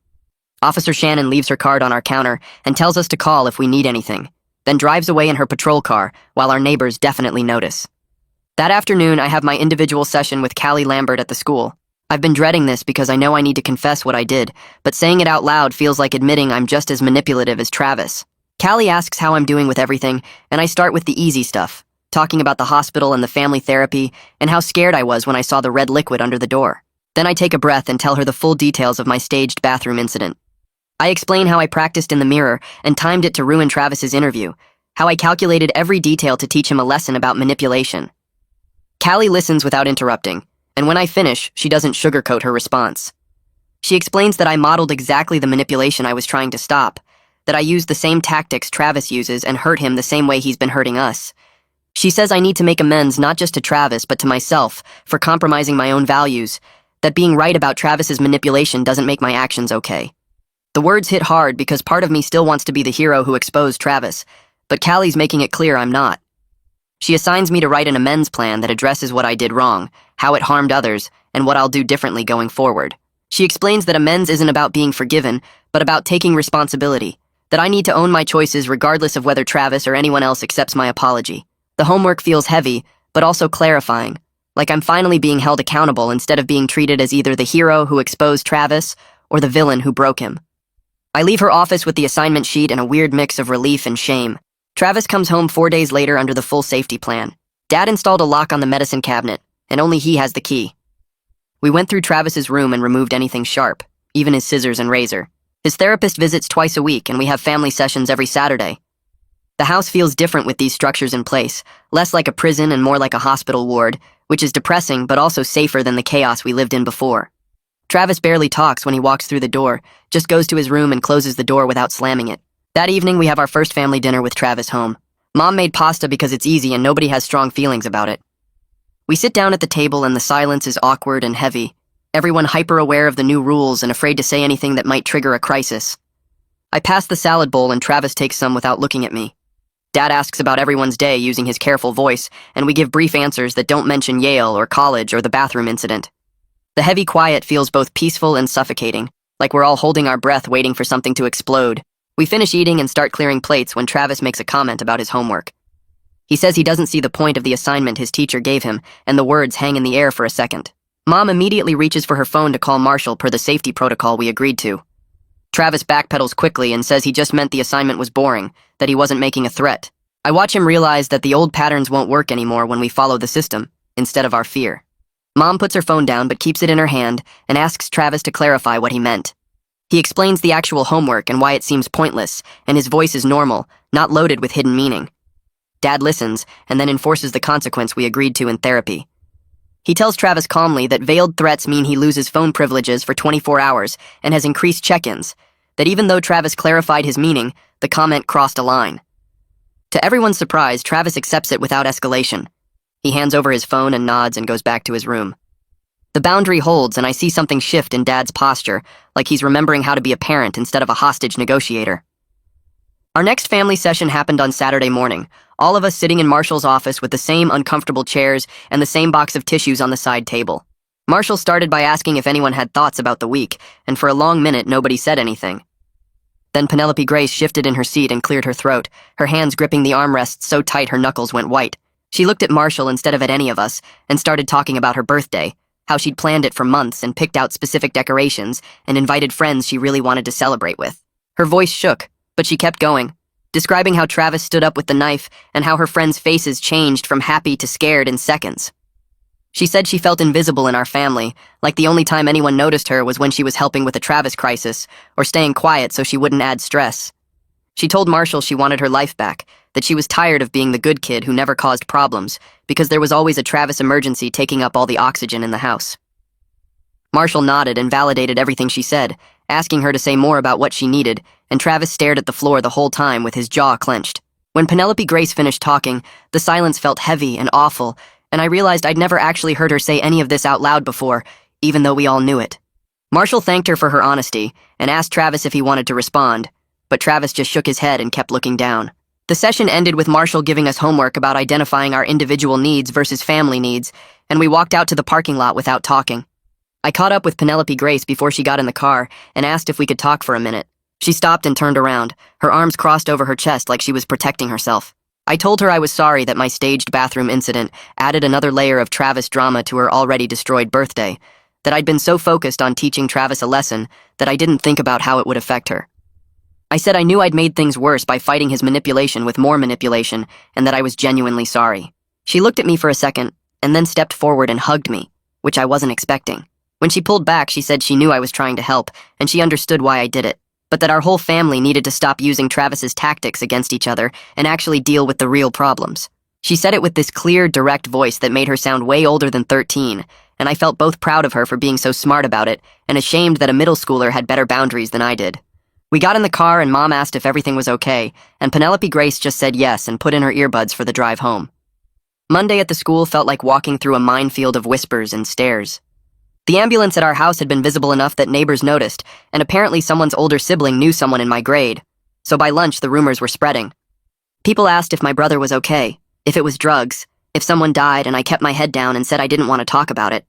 S1: Officer Shannon leaves her card on our counter and tells us to call if we need anything, then drives away in her patrol car while our neighbors definitely notice. That afternoon, I have my individual session with Callie Lambert at the school. I've been dreading this because I know I need to confess what I did, but saying it out loud feels like admitting I'm just as manipulative as Travis. Callie asks how I'm doing with everything, and I start with the easy stuff, talking about the hospital and the family therapy, and how scared I was when I saw the red liquid under the door. Then I take a breath and tell her the full details of my staged bathroom incident. I explain how I practiced in the mirror and timed it to ruin Travis's interview, how I calculated every detail to teach him a lesson about manipulation. Callie listens without interrupting, and when I finish, she doesn't sugarcoat her response. She explains that I modeled exactly the manipulation I was trying to stop, that I used the same tactics Travis uses and hurt him the same way he's been hurting us. She says I need to make amends not just to Travis but to myself for compromising my own values, that being right about Travis's manipulation doesn't make my actions okay. The words hit hard because part of me still wants to be the hero who exposed Travis, but Callie's making it clear I'm not. She assigns me to write an amends plan that addresses what I did wrong, how it harmed others, and what I'll do differently going forward. She explains that amends isn't about being forgiven, but about taking responsibility, that I need to own my choices regardless of whether Travis or anyone else accepts my apology. The homework feels heavy, but also clarifying, like I'm finally being held accountable instead of being treated as either the hero who exposed Travis or the villain who broke him. I leave her office with the assignment sheet and a weird mix of relief and shame. Travis comes home 4 days later under the full safety plan. Dad installed a lock on the medicine cabinet, and only he has the key. We went through Travis's room and removed anything sharp, even his scissors and razor. His therapist visits twice a week, and we have family sessions every Saturday. The house feels different with these structures in place, less like a prison and more like a hospital ward, which is depressing but also safer than the chaos we lived in before. Travis barely talks when he walks through the door, just goes to his room and closes the door without slamming it. That evening, we have our first family dinner with Travis home. Mom made pasta because it's easy and nobody has strong feelings about it. We sit down at the table and the silence is awkward and heavy, everyone hyper-aware of the new rules and afraid to say anything that might trigger a crisis. I pass the salad bowl and Travis takes some without looking at me. Dad asks about everyone's day using his careful voice, and we give brief answers that don't mention Yale or college or the bathroom incident. The heavy quiet feels both peaceful and suffocating, like we're all holding our breath waiting for something to explode. We finish eating and start clearing plates when Travis makes a comment about his homework. He says he doesn't see the point of the assignment his teacher gave him, and the words hang in the air for a second. Mom immediately reaches for her phone to call Marshall per the safety protocol we agreed to. Travis backpedals quickly and says he just meant the assignment was boring, that he wasn't making a threat. I watch him realize that the old patterns won't work anymore when we follow the system, instead of our fear. Mom puts her phone down but keeps it in her hand and asks Travis to clarify what he meant. He explains the actual homework and why it seems pointless, and his voice is normal, not loaded with hidden meaning. Dad listens, and then enforces the consequence we agreed to in therapy. He tells Travis calmly that veiled threats mean he loses phone privileges for 24 hours and has increased check-ins, that even though Travis clarified his meaning, the comment crossed a line. To everyone's surprise, Travis accepts it without escalation. He hands over his phone and nods and goes back to his room. The boundary holds, and I see something shift in Dad's posture, like he's remembering how to be a parent instead of a hostage negotiator. Our next family session happened on Saturday morning, all of us sitting in Marshall's office with the same uncomfortable chairs and the same box of tissues on the side table. Marshall started by asking if anyone had thoughts about the week, and for a long minute nobody said anything. Then Penelope Grace shifted in her seat and cleared her throat, her hands gripping the armrests so tight her knuckles went white. She looked at Marshall instead of at any of us and started talking about her birthday, how she'd planned it for months and picked out specific decorations and invited friends she really wanted to celebrate with. Her voice shook, but she kept going, describing how Travis stood up with the knife and how her friends' faces changed from happy to scared in seconds. She said she felt invisible in our family, like the only time anyone noticed her was when she was helping with a Travis crisis or staying quiet so she wouldn't add stress. She told Marshall she wanted her life back, that she was tired of being the good kid who never caused problems, because there was always a Travis emergency taking up all the oxygen in the house. Marshall nodded and validated everything she said, asking her to say more about what she needed, and Travis stared at the floor the whole time with his jaw clenched. When Penelope Grace finished talking, the silence felt heavy and awful, and I realized I'd never actually heard her say any of this out loud before, even though we all knew it. Marshall thanked her for her honesty and asked Travis if he wanted to respond, but Travis just shook his head and kept looking down. The session ended with Marshall giving us homework about identifying our individual needs versus family needs, and we walked out to the parking lot without talking. I caught up with Penelope Grace before she got in the car and asked if we could talk for a minute. She stopped and turned around, her arms crossed over her chest like she was protecting herself. I told her I was sorry that my staged bathroom incident added another layer of Travis drama to her already destroyed birthday, that I'd been so focused on teaching Travis a lesson that I didn't think about how it would affect her. I said I knew I'd made things worse by fighting his manipulation with more manipulation, and that I was genuinely sorry. She looked at me for a second, and then stepped forward and hugged me, which I wasn't expecting. When she pulled back, she said she knew I was trying to help, and she understood why I did it, but that our whole family needed to stop using Travis's tactics against each other and actually deal with the real problems. She said it with this clear, direct voice that made her sound way older than 13, and I felt both proud of her for being so smart about it and ashamed that a middle schooler had better boundaries than I did. We got in the car and Mom asked if everything was okay, and Penelope Grace just said yes and put in her earbuds for the drive home. Monday at the school felt like walking through a minefield of whispers and stares. The ambulance at our house had been visible enough that neighbors noticed, and apparently someone's older sibling knew someone in my grade, so by lunch the rumors were spreading. People asked if my brother was okay, if it was drugs, if someone died, and I kept my head down and said I didn't want to talk about it.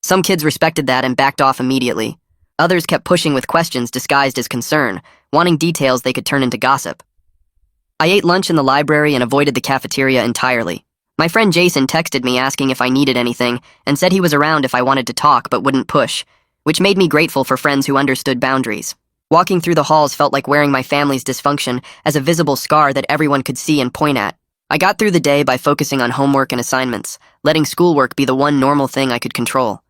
S1: Some kids respected that and backed off immediately. Others kept pushing with questions disguised as concern, wanting details they could turn into gossip. I ate lunch in the library and avoided the cafeteria entirely. My friend Jason texted me asking if I needed anything and said he was around if I wanted to talk but wouldn't push, which made me grateful for friends who understood boundaries. Walking through the halls felt like wearing my family's dysfunction as a visible scar that everyone could see and point at. I got through the day by focusing on homework and assignments, letting schoolwork be the one normal thing I could control.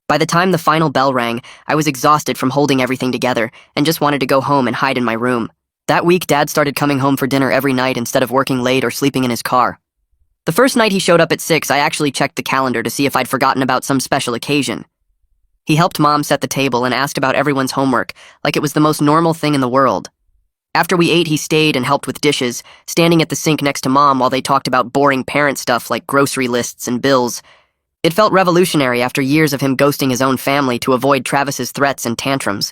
S1: By the time the final bell rang, I was exhausted from holding everything together and just wanted to go home and hide in my room. That week, Dad started coming home for dinner every night instead of working late or sleeping in his car. The first night he showed up at 6, I actually checked the calendar to see if I'd forgotten about some special occasion. He helped Mom set the table and asked about everyone's homework, like it was the most normal thing in the world. After we ate, he stayed and helped with dishes, standing at the sink next to Mom while they talked about boring parent stuff like grocery lists and bills. It felt revolutionary after years of him ghosting his own family to avoid Travis's threats and tantrums.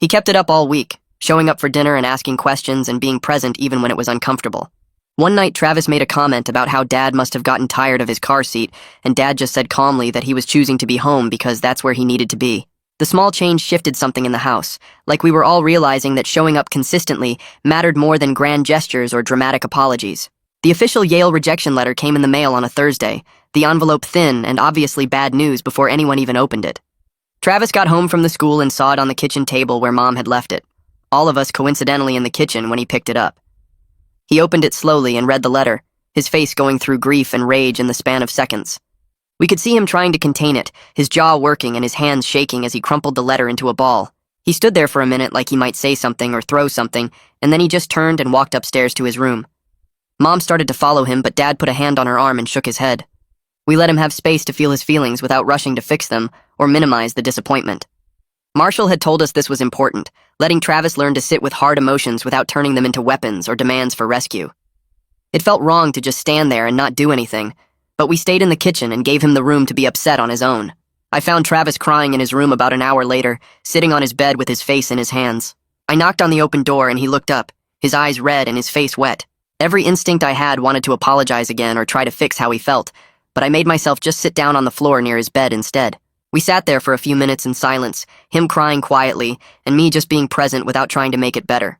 S1: He kept it up all week, showing up for dinner and asking questions and being present even when it was uncomfortable. One night, Travis made a comment about how Dad must have gotten tired of his car seat, and Dad just said calmly that he was choosing to be home because that's where he needed to be. The small change shifted something in the house, like we were all realizing that showing up consistently mattered more than grand gestures or dramatic apologies. The official Yale rejection letter came in the mail on a Thursday, the envelope thin and obviously bad news before anyone even opened it. Travis got home from the school and saw it on the kitchen table where Mom had left it, all of us coincidentally in the kitchen when he picked it up. He opened it slowly and read the letter, his face going through grief and rage in the span of seconds. We could see him trying to contain it, his jaw working and his hands shaking as he crumpled the letter into a ball. He stood there for a minute like he might say something or throw something, and then he just turned and walked upstairs to his room. Mom started to follow him, but Dad put a hand on her arm and shook his head. We let him have space to feel his feelings without rushing to fix them or minimize the disappointment. Marshall had told us this was important, letting Travis learn to sit with hard emotions without turning them into weapons or demands for rescue. It felt wrong to just stand there and not do anything, but we stayed in the kitchen and gave him the room to be upset on his own. I found Travis crying in his room about an hour later, sitting on his bed with his face in his hands. I knocked on the open door and he looked up, his eyes red and his face wet. Every instinct I had wanted to apologize again or try to fix how he felt, but I made myself just sit down on the floor near his bed instead. We sat there for a few minutes in silence, him crying quietly, and me just being present without trying to make it better.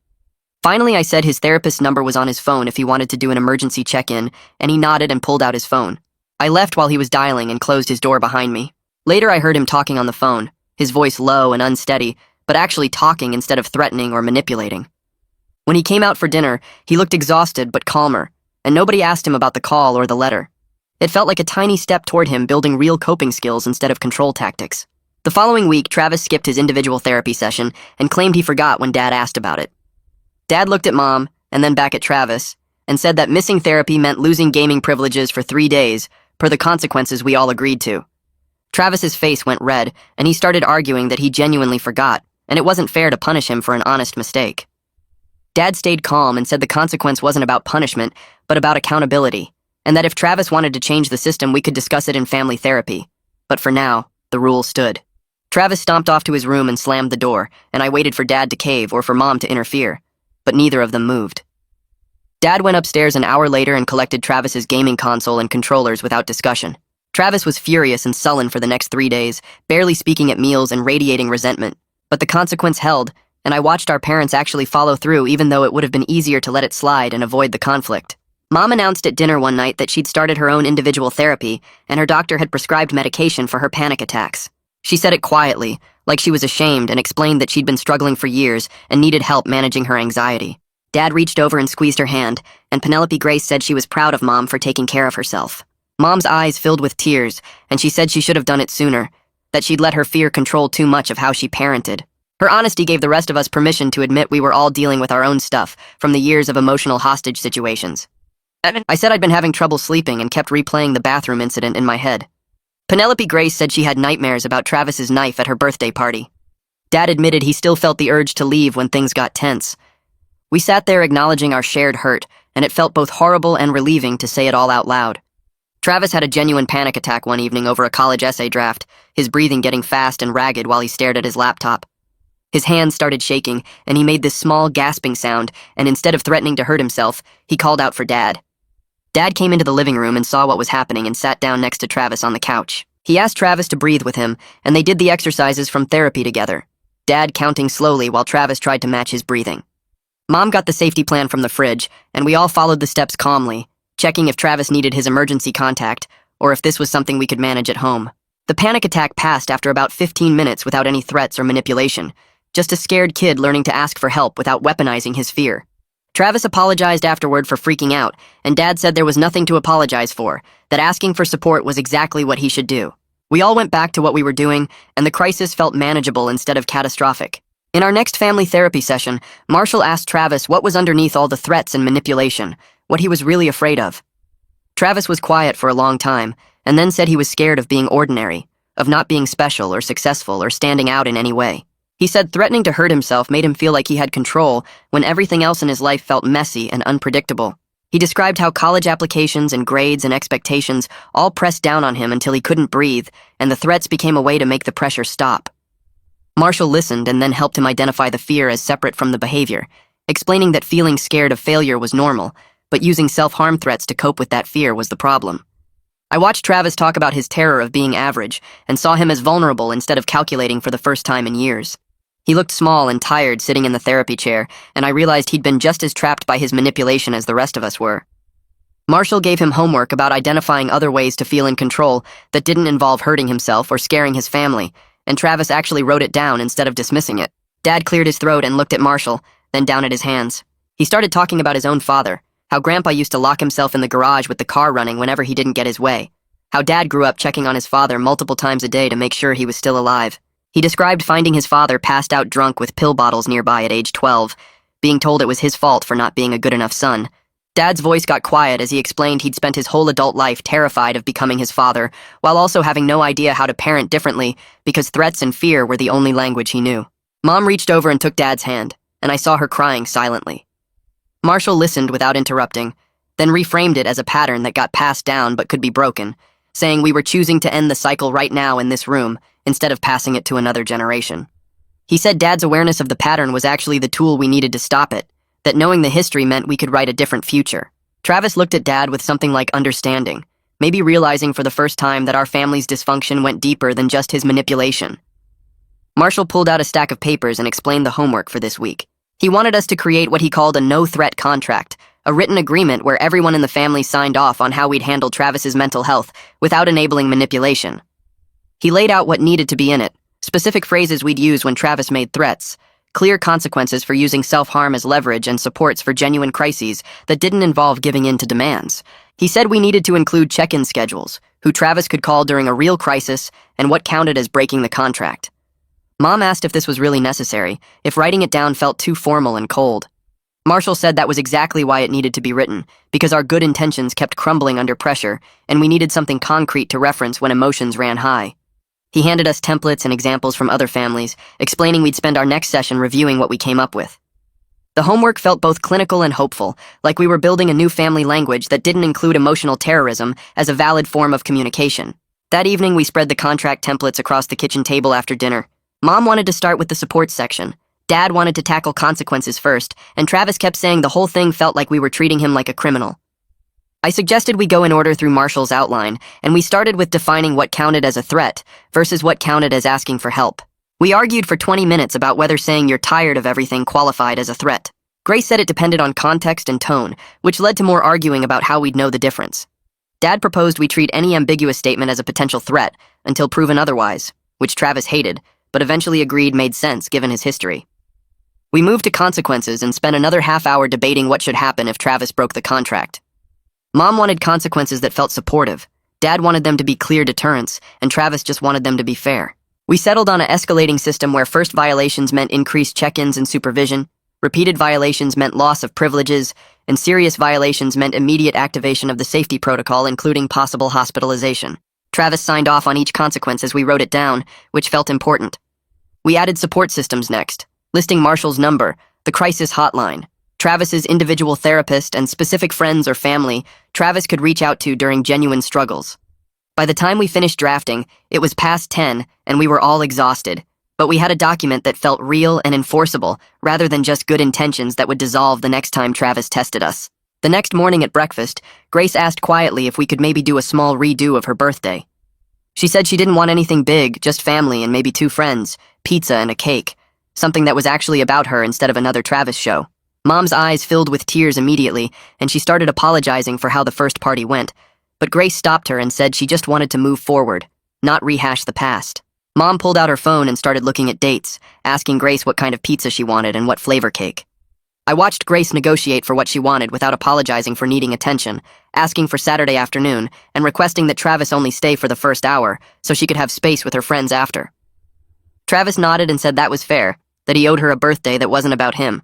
S1: Finally, I said his therapist's number was on his phone if he wanted to do an emergency check-in, and he nodded and pulled out his phone. I left while he was dialing and closed his door behind me. Later, I heard him talking on the phone, his voice low and unsteady, but actually talking instead of threatening or manipulating. When he came out for dinner, he looked exhausted but calmer, and nobody asked him about the call or the letter. It felt like a tiny step toward him building real coping skills instead of control tactics. The following week, Travis skipped his individual therapy session and claimed he forgot when Dad asked about it. Dad looked at Mom, and then back at Travis, and said that missing therapy meant losing gaming privileges for 3 days, per the consequences we all agreed to. Travis's face went red, and he started arguing that he genuinely forgot, and it wasn't fair to punish him for an honest mistake. Dad stayed calm and said the consequence wasn't about punishment, but about accountability, and that if Travis wanted to change the system, we could discuss it in family therapy. But for now, the rule stood. Travis stomped off to his room and slammed the door, and I waited for Dad to cave or for Mom to interfere, but neither of them moved. Dad went upstairs an hour later and collected Travis's gaming console and controllers without discussion. Travis was furious and sullen for the next 3 days, barely speaking at meals and radiating resentment. But the consequence held, and I watched our parents actually follow through even though it would have been easier to let it slide and avoid the conflict. Mom announced at dinner one night that she'd started her own individual therapy, and her doctor had prescribed medication for her panic attacks. She said it quietly, like she was ashamed, and explained that she'd been struggling for years and needed help managing her anxiety. Dad reached over and squeezed her hand, and Penelope Grace said she was proud of Mom for taking care of herself. Mom's eyes filled with tears, and she said she should have done it sooner, that she'd let her fear control too much of how she parented. Her honesty gave the rest of us permission to admit we were all dealing with our own stuff from the years of emotional hostage situations. I said I'd been having trouble sleeping and kept replaying the bathroom incident in my head. Penelope Grace said she had nightmares about Travis's knife at her birthday party. Dad admitted he still felt the urge to leave when things got tense. We sat there acknowledging our shared hurt, and it felt both horrible and relieving to say it all out loud. Travis had a genuine panic attack one evening over a college essay draft, his breathing getting fast and ragged while he stared at his laptop. His hands started shaking, and he made this small gasping sound, and instead of threatening to hurt himself, he called out for Dad. Dad came into the living room and saw what was happening and sat down next to Travis on the couch. He asked Travis to breathe with him, and they did the exercises from therapy together, Dad counting slowly while Travis tried to match his breathing. Mom got the safety plan from the fridge, and we all followed the steps calmly, checking if Travis needed his emergency contact or if this was something we could manage at home. The panic attack passed after about 15 minutes without any threats or manipulation, just a scared kid learning to ask for help without weaponizing his fear. Travis apologized afterward for freaking out, and Dad said there was nothing to apologize for, that asking for support was exactly what he should do. We all went back to what we were doing, and the crisis felt manageable instead of catastrophic. In our next family therapy session, Marshall asked Travis what was underneath all the threats and manipulation, what he was really afraid of. Travis was quiet for a long time, and then said he was scared of being ordinary, of not being special or successful or standing out in any way. He said threatening to hurt himself made him feel like he had control when everything else in his life felt messy and unpredictable. He described how college applications and grades and expectations all pressed down on him until he couldn't breathe, and the threats became a way to make the pressure stop. Marshall listened and then helped him identify the fear as separate from the behavior, explaining that feeling scared of failure was normal, but using self-harm threats to cope with that fear was the problem. I watched Travis talk about his terror of being average and saw him as vulnerable instead of calculating for the first time in years. He looked small and tired sitting in the therapy chair, and I realized he'd been just as trapped by his manipulation as the rest of us were. Marshall gave him homework about identifying other ways to feel in control that didn't involve hurting himself or scaring his family, and Travis actually wrote it down instead of dismissing it. Dad cleared his throat and looked at Marshall, then down at his hands. He started talking about his own father, how Grandpa used to lock himself in the garage with the car running whenever he didn't get his way, how Dad grew up checking on his father multiple times a day to make sure he was still alive. He described finding his father passed out drunk with pill bottles nearby at age 12, being told it was his fault for not being a good enough son. Dad's voice got quiet as he explained he'd spent his whole adult life terrified of becoming his father, while also having no idea how to parent differently because threats and fear were the only language he knew. Mom reached over and took Dad's hand, and I saw her crying silently. Marshall listened without interrupting, then reframed it as a pattern that got passed down but could be broken, saying we were choosing to end the cycle right now in this room instead of passing it to another generation. He said Dad's awareness of the pattern was actually the tool we needed to stop it, that knowing the history meant we could write a different future. Travis looked at Dad with something like understanding, maybe realizing for the first time that our family's dysfunction went deeper than just his manipulation. Marshall pulled out a stack of papers and explained the homework for this week. He wanted us to create what he called a no-threat contract, a written agreement where everyone in the family signed off on how we'd handle Travis's mental health without enabling manipulation. He laid out what needed to be in it, specific phrases we'd use when Travis made threats, clear consequences for using self-harm as leverage, and supports for genuine crises that didn't involve giving in to demands. He said we needed to include check-in schedules, who Travis could call during a real crisis, and what counted as breaking the contract. Mom asked if this was really necessary, if writing it down felt too formal and cold. Marshall said that was exactly why it needed to be written, because our good intentions kept crumbling under pressure, and we needed something concrete to reference when emotions ran high. He handed us templates and examples from other families, explaining we'd spend our next session reviewing what we came up with. The homework felt both clinical and hopeful, like we were building a new family language that didn't include emotional terrorism as a valid form of communication. That evening, we spread the contract templates across the kitchen table after dinner. Mom wanted to start with the support section. Dad wanted to tackle consequences first, and Travis kept saying the whole thing felt like we were treating him like a criminal. I suggested we go in order through Marshall's outline, and we started with defining what counted as a threat versus what counted as asking for help. We argued for 20 minutes about whether saying you're tired of everything qualified as a threat. Grace said it depended on context and tone, which led to more arguing about how we'd know the difference. Dad proposed we treat any ambiguous statement as a potential threat until proven otherwise, which Travis hated, but eventually agreed made sense given his history. We moved to consequences and spent another half-hour debating what should happen if Travis broke the contract. Mom wanted consequences that felt supportive. Dad wanted them to be clear deterrents, and Travis just wanted them to be fair. We settled on an escalating system where first violations meant increased check-ins and supervision, repeated violations meant loss of privileges, and serious violations meant immediate activation of the safety protocol, including possible hospitalization. Travis signed off on each consequence as we wrote it down, which felt important. We added support systems next, listing Marshall's number, the crisis hotline, Travis's individual therapist, and specific friends or family Travis could reach out to during genuine struggles. By the time we finished drafting, it was past 10 and we were all exhausted, but we had a document that felt real and enforceable rather than just good intentions that would dissolve the next time Travis tested us. The next morning at breakfast, Grace asked quietly if we could maybe do a small redo of her birthday. She said she didn't want anything big, just family and maybe 2 friends, pizza and a cake, something that was actually about her instead of another Travis show. Mom's eyes filled with tears immediately, and she started apologizing for how the first party went, but Grace stopped her and said she just wanted to move forward, not rehash the past. Mom pulled out her phone and started looking at dates, asking Grace what kind of pizza she wanted and what flavor cake. I watched Grace negotiate for what she wanted without apologizing for needing attention, asking for Saturday afternoon, and requesting that Travis only stay for the first hour so she could have space with her friends after. Travis nodded and said that was fair, that he owed her a birthday that wasn't about him.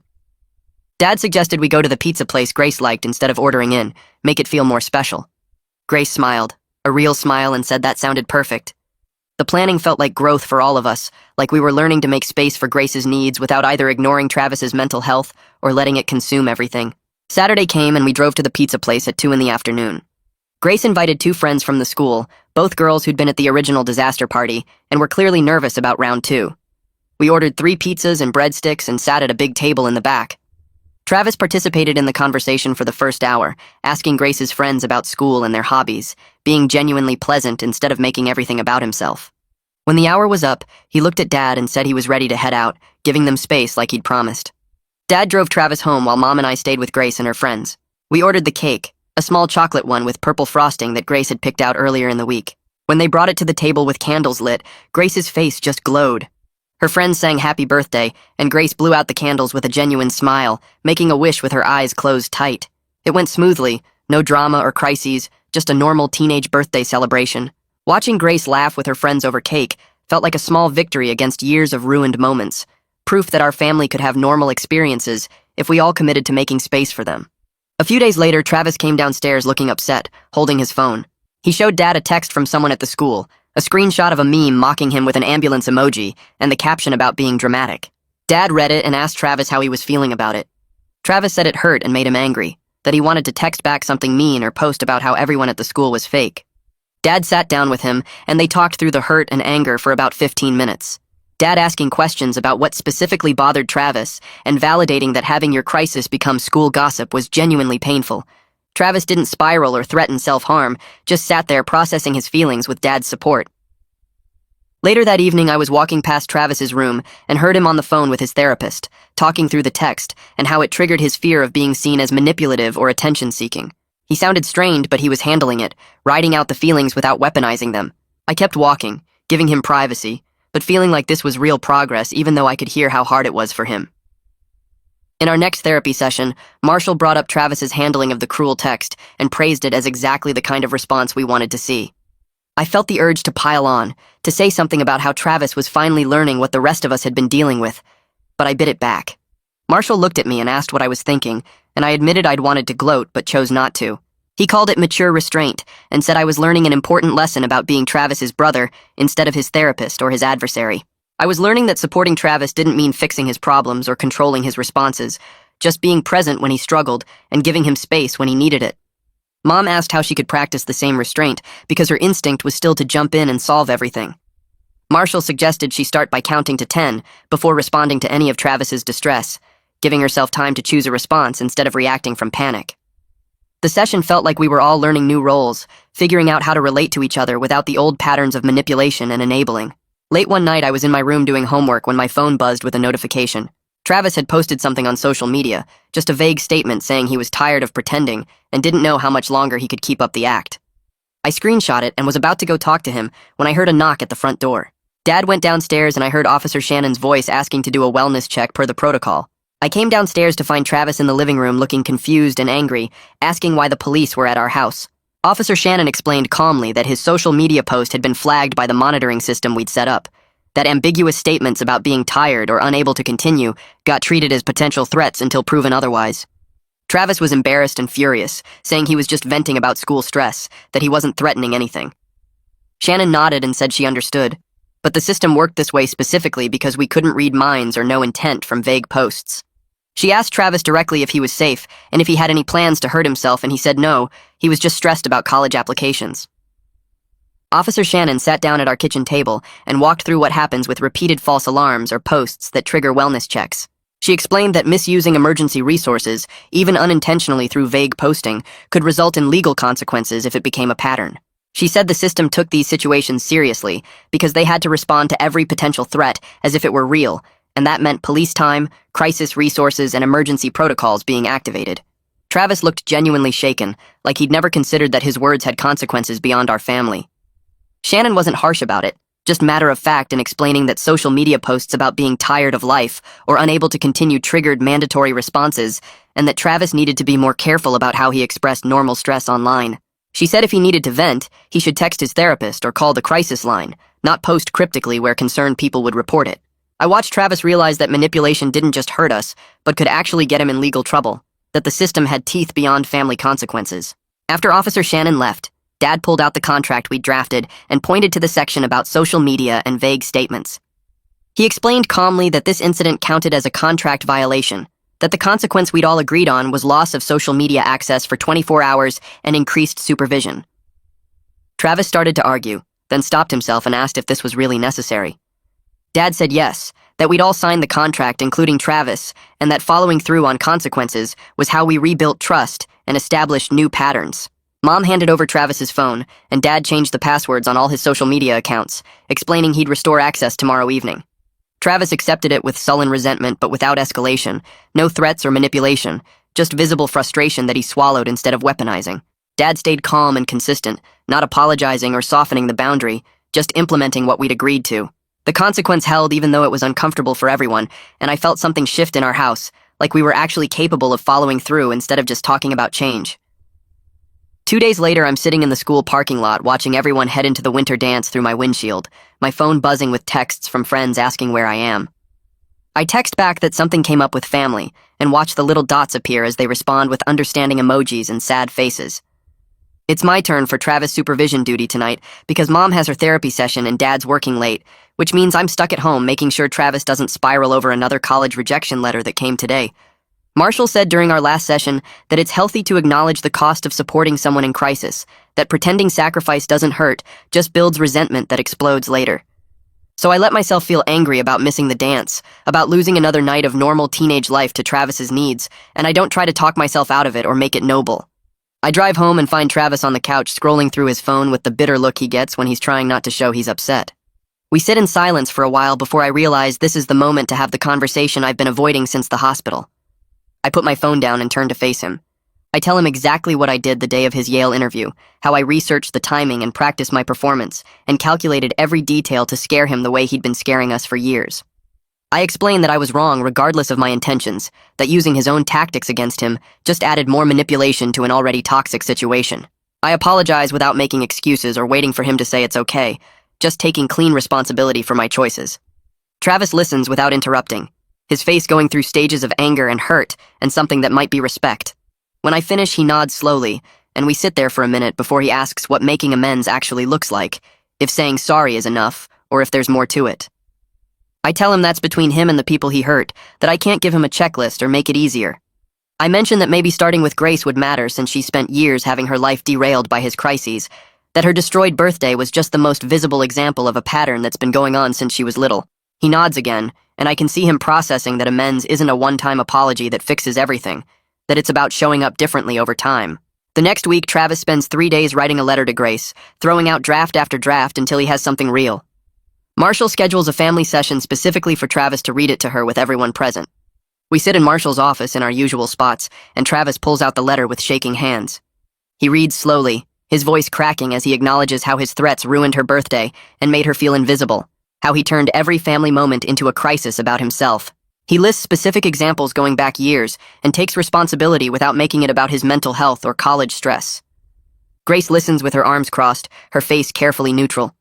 S1: Dad suggested we go to the pizza place Grace liked instead of ordering in, make it feel more special. Grace smiled, a real smile, and said that sounded perfect. The planning felt like growth for all of us, like we were learning to make space for Grace's needs without either ignoring Travis's mental health or letting it consume everything. Saturday came and we drove to the pizza place at 2 in the afternoon. Grace invited 2 friends from the school, both girls who'd been at the original disaster party, and were clearly nervous about round 2. We ordered 3 pizzas and breadsticks and sat at a big table in the back. Travis participated in the conversation for the first hour, asking Grace's friends about school and their hobbies, being genuinely pleasant instead of making everything about himself. When the hour was up, he looked at Dad and said he was ready to head out, giving them space like he'd promised. Dad drove Travis home while Mom and I stayed with Grace and her friends. We ordered the cake, a small chocolate one with purple frosting that Grace had picked out earlier in the week. When they brought it to the table with candles lit, Grace's face just glowed. Her friends sang happy birthday, and Grace blew out the candles with a genuine smile, making a wish with her eyes closed tight. It went smoothly, no drama or crises, just a normal teenage birthday celebration. Watching Grace laugh with her friends over cake felt like a small victory against years of ruined moments, proof that our family could have normal experiences if we all committed to making space for them. A few days later, Travis came downstairs looking upset, holding his phone. He showed Dad a text from someone at the school, a screenshot of a meme mocking him with an ambulance emoji and the caption about being dramatic. Dad read it and asked Travis how he was feeling about it. Travis said it hurt and made him angry, that he wanted to text back something mean or post about how everyone at the school was fake. Dad sat down with him, and they talked through the hurt and anger for about 15 minutes. Dad asking questions about what specifically bothered Travis and validating that having your crisis become school gossip was genuinely painful. Travis didn't spiral or threaten self-harm, just sat there processing his feelings with Dad's support. Later that evening, I was walking past Travis's room and heard him on the phone with his therapist, talking through the text and how it triggered his fear of being seen as manipulative or attention-seeking. He sounded strained, but he was handling it, riding out the feelings without weaponizing them. I kept walking, giving him privacy, but feeling like this was real progress even though I could hear how hard it was for him. In our next therapy session, Marshall brought up Travis's handling of the cruel text and praised it as exactly the kind of response we wanted to see. I felt the urge to pile on, to say something about how Travis was finally learning what the rest of us had been dealing with, but I bit it back. Marshall looked at me and asked what I was thinking, and I admitted I'd wanted to gloat but chose not to. He called it mature restraint and said I was learning an important lesson about being Travis's brother instead of his therapist or his adversary. I was learning that supporting Travis didn't mean fixing his problems or controlling his responses, just being present when he struggled and giving him space when he needed it. Mom asked how she could practice the same restraint because her instinct was still to jump in and solve everything. Marshall suggested she start by counting to 10 before responding to any of Travis's distress, giving herself time to choose a response instead of reacting from panic. The session felt like we were all learning new roles, figuring out how to relate to each other without the old patterns of manipulation and enabling. Late one night, I was in my room doing homework when my phone buzzed with a notification. Travis had posted something on social media, just a vague statement saying he was tired of pretending and didn't know how much longer he could keep up the act. I screenshot it and was about to go talk to him when I heard a knock at the front door. Dad went downstairs and I heard Officer Shannon's voice asking to do a wellness check per the protocol. I came downstairs to find Travis in the living room looking confused and angry, asking why the police were at our house. Officer Shannon explained calmly that his social media post had been flagged by the monitoring system we'd set up, that ambiguous statements about being tired or unable to continue got treated as potential threats until proven otherwise. Travis was embarrassed and furious, saying he was just venting about school stress, that he wasn't threatening anything. Shannon nodded and said she understood, but the system worked this way specifically because we couldn't read minds or know intent from vague posts. She asked Travis directly if he was safe and if he had any plans to hurt himself, and he said no, he was just stressed about college applications. Officer Shannon sat down at our kitchen table and walked through what happens with repeated false alarms or posts that trigger wellness checks. She explained that misusing emergency resources, even unintentionally through vague posting, could result in legal consequences if it became a pattern. She said the system took these situations seriously because they had to respond to every potential threat as if it were real, and that meant police time, crisis resources, and emergency protocols being activated. Travis looked genuinely shaken, like he'd never considered that his words had consequences beyond our family. Shannon wasn't harsh about it, just matter of fact in explaining that social media posts about being tired of life or unable to continue triggered mandatory responses, and that Travis needed to be more careful about how he expressed normal stress online. She said if he needed to vent, he should text his therapist or call the crisis line, not post cryptically where concerned people would report it. I watched Travis realize that manipulation didn't just hurt us, but could actually get him in legal trouble, that the system had teeth beyond family consequences. After Officer Shannon left, Dad pulled out the contract we'd drafted and pointed to the section about social media and vague statements. He explained calmly that this incident counted as a contract violation, that the consequence we'd all agreed on was loss of social media access for 24 hours and increased supervision. Travis started to argue, then stopped himself and asked if this was really necessary. Dad said yes, that we'd all signed the contract, including Travis, and that following through on consequences was how we rebuilt trust and established new patterns. Mom handed over Travis's phone, and Dad changed the passwords on all his social media accounts, explaining he'd restore access tomorrow evening. Travis accepted it with sullen resentment but without escalation, no threats or manipulation, just visible frustration that he swallowed instead of weaponizing. Dad stayed calm and consistent, not apologizing or softening the boundary, just implementing what we'd agreed to. The consequence held even though it was uncomfortable for everyone, and I felt something shift in our house, like we were actually capable of following through instead of just talking about change. 2 days later, I'm sitting in the school parking lot watching everyone head into the winter dance through my windshield, my phone buzzing with texts from friends asking where I am. I text back that something came up with family, and watch the little dots appear as they respond with understanding emojis and sad faces. It's my turn for Travis supervision duty tonight because Mom has her therapy session and Dad's working late, which means I'm stuck at home making sure Travis doesn't spiral over another college rejection letter that came today. Marshall said during our last session that it's healthy to acknowledge the cost of supporting someone in crisis, that pretending sacrifice doesn't hurt, just builds resentment that explodes later. So I let myself feel angry about missing the dance, about losing another night of normal teenage life to Travis's needs, and I don't try to talk myself out of it or make it noble. I drive home and find Travis on the couch scrolling through his phone with the bitter look he gets when he's trying not to show he's upset. We sit in silence for a while before I realize this is the moment to have the conversation I've been avoiding since the hospital. I put my phone down and turn to face him. I tell him exactly what I did the day of his Yale interview, how I researched the timing and practiced my performance, and calculated every detail to scare him the way he'd been scaring us for years. I explained that I was wrong regardless of my intentions, that using his own tactics against him just added more manipulation to an already toxic situation. I apologize without making excuses or waiting for him to say it's okay, just taking clean responsibility for my choices. Travis listens without interrupting, his face going through stages of anger and hurt and something that might be respect. When I finish, he nods slowly, and we sit there for a minute before he asks what making amends actually looks like, if saying sorry is enough, or if there's more to it. I tell him that's between him and the people he hurt, that I can't give him a checklist or make it easier. I mention that maybe starting with Grace would matter since she spent years having her life derailed by his crises, that her destroyed birthday was just the most visible example of a pattern that's been going on since she was little. He nods again, and I can see him processing that amends isn't a one-time apology that fixes everything, that it's about showing up differently over time. The next week, Travis spends 3 days writing a letter to Grace, throwing out draft after draft until he has something real. Marshall schedules a family session specifically for Travis to read it to her with everyone present. We sit in Marshall's office in our usual spots, and Travis pulls out the letter with shaking hands. He reads slowly, his voice cracking as he acknowledges how his threats ruined her birthday and made her feel invisible, how he turned every family moment into a crisis about himself. He lists specific examples going back years and takes responsibility without making it about his mental health or college stress. Grace listens with her arms crossed, her face carefully neutral.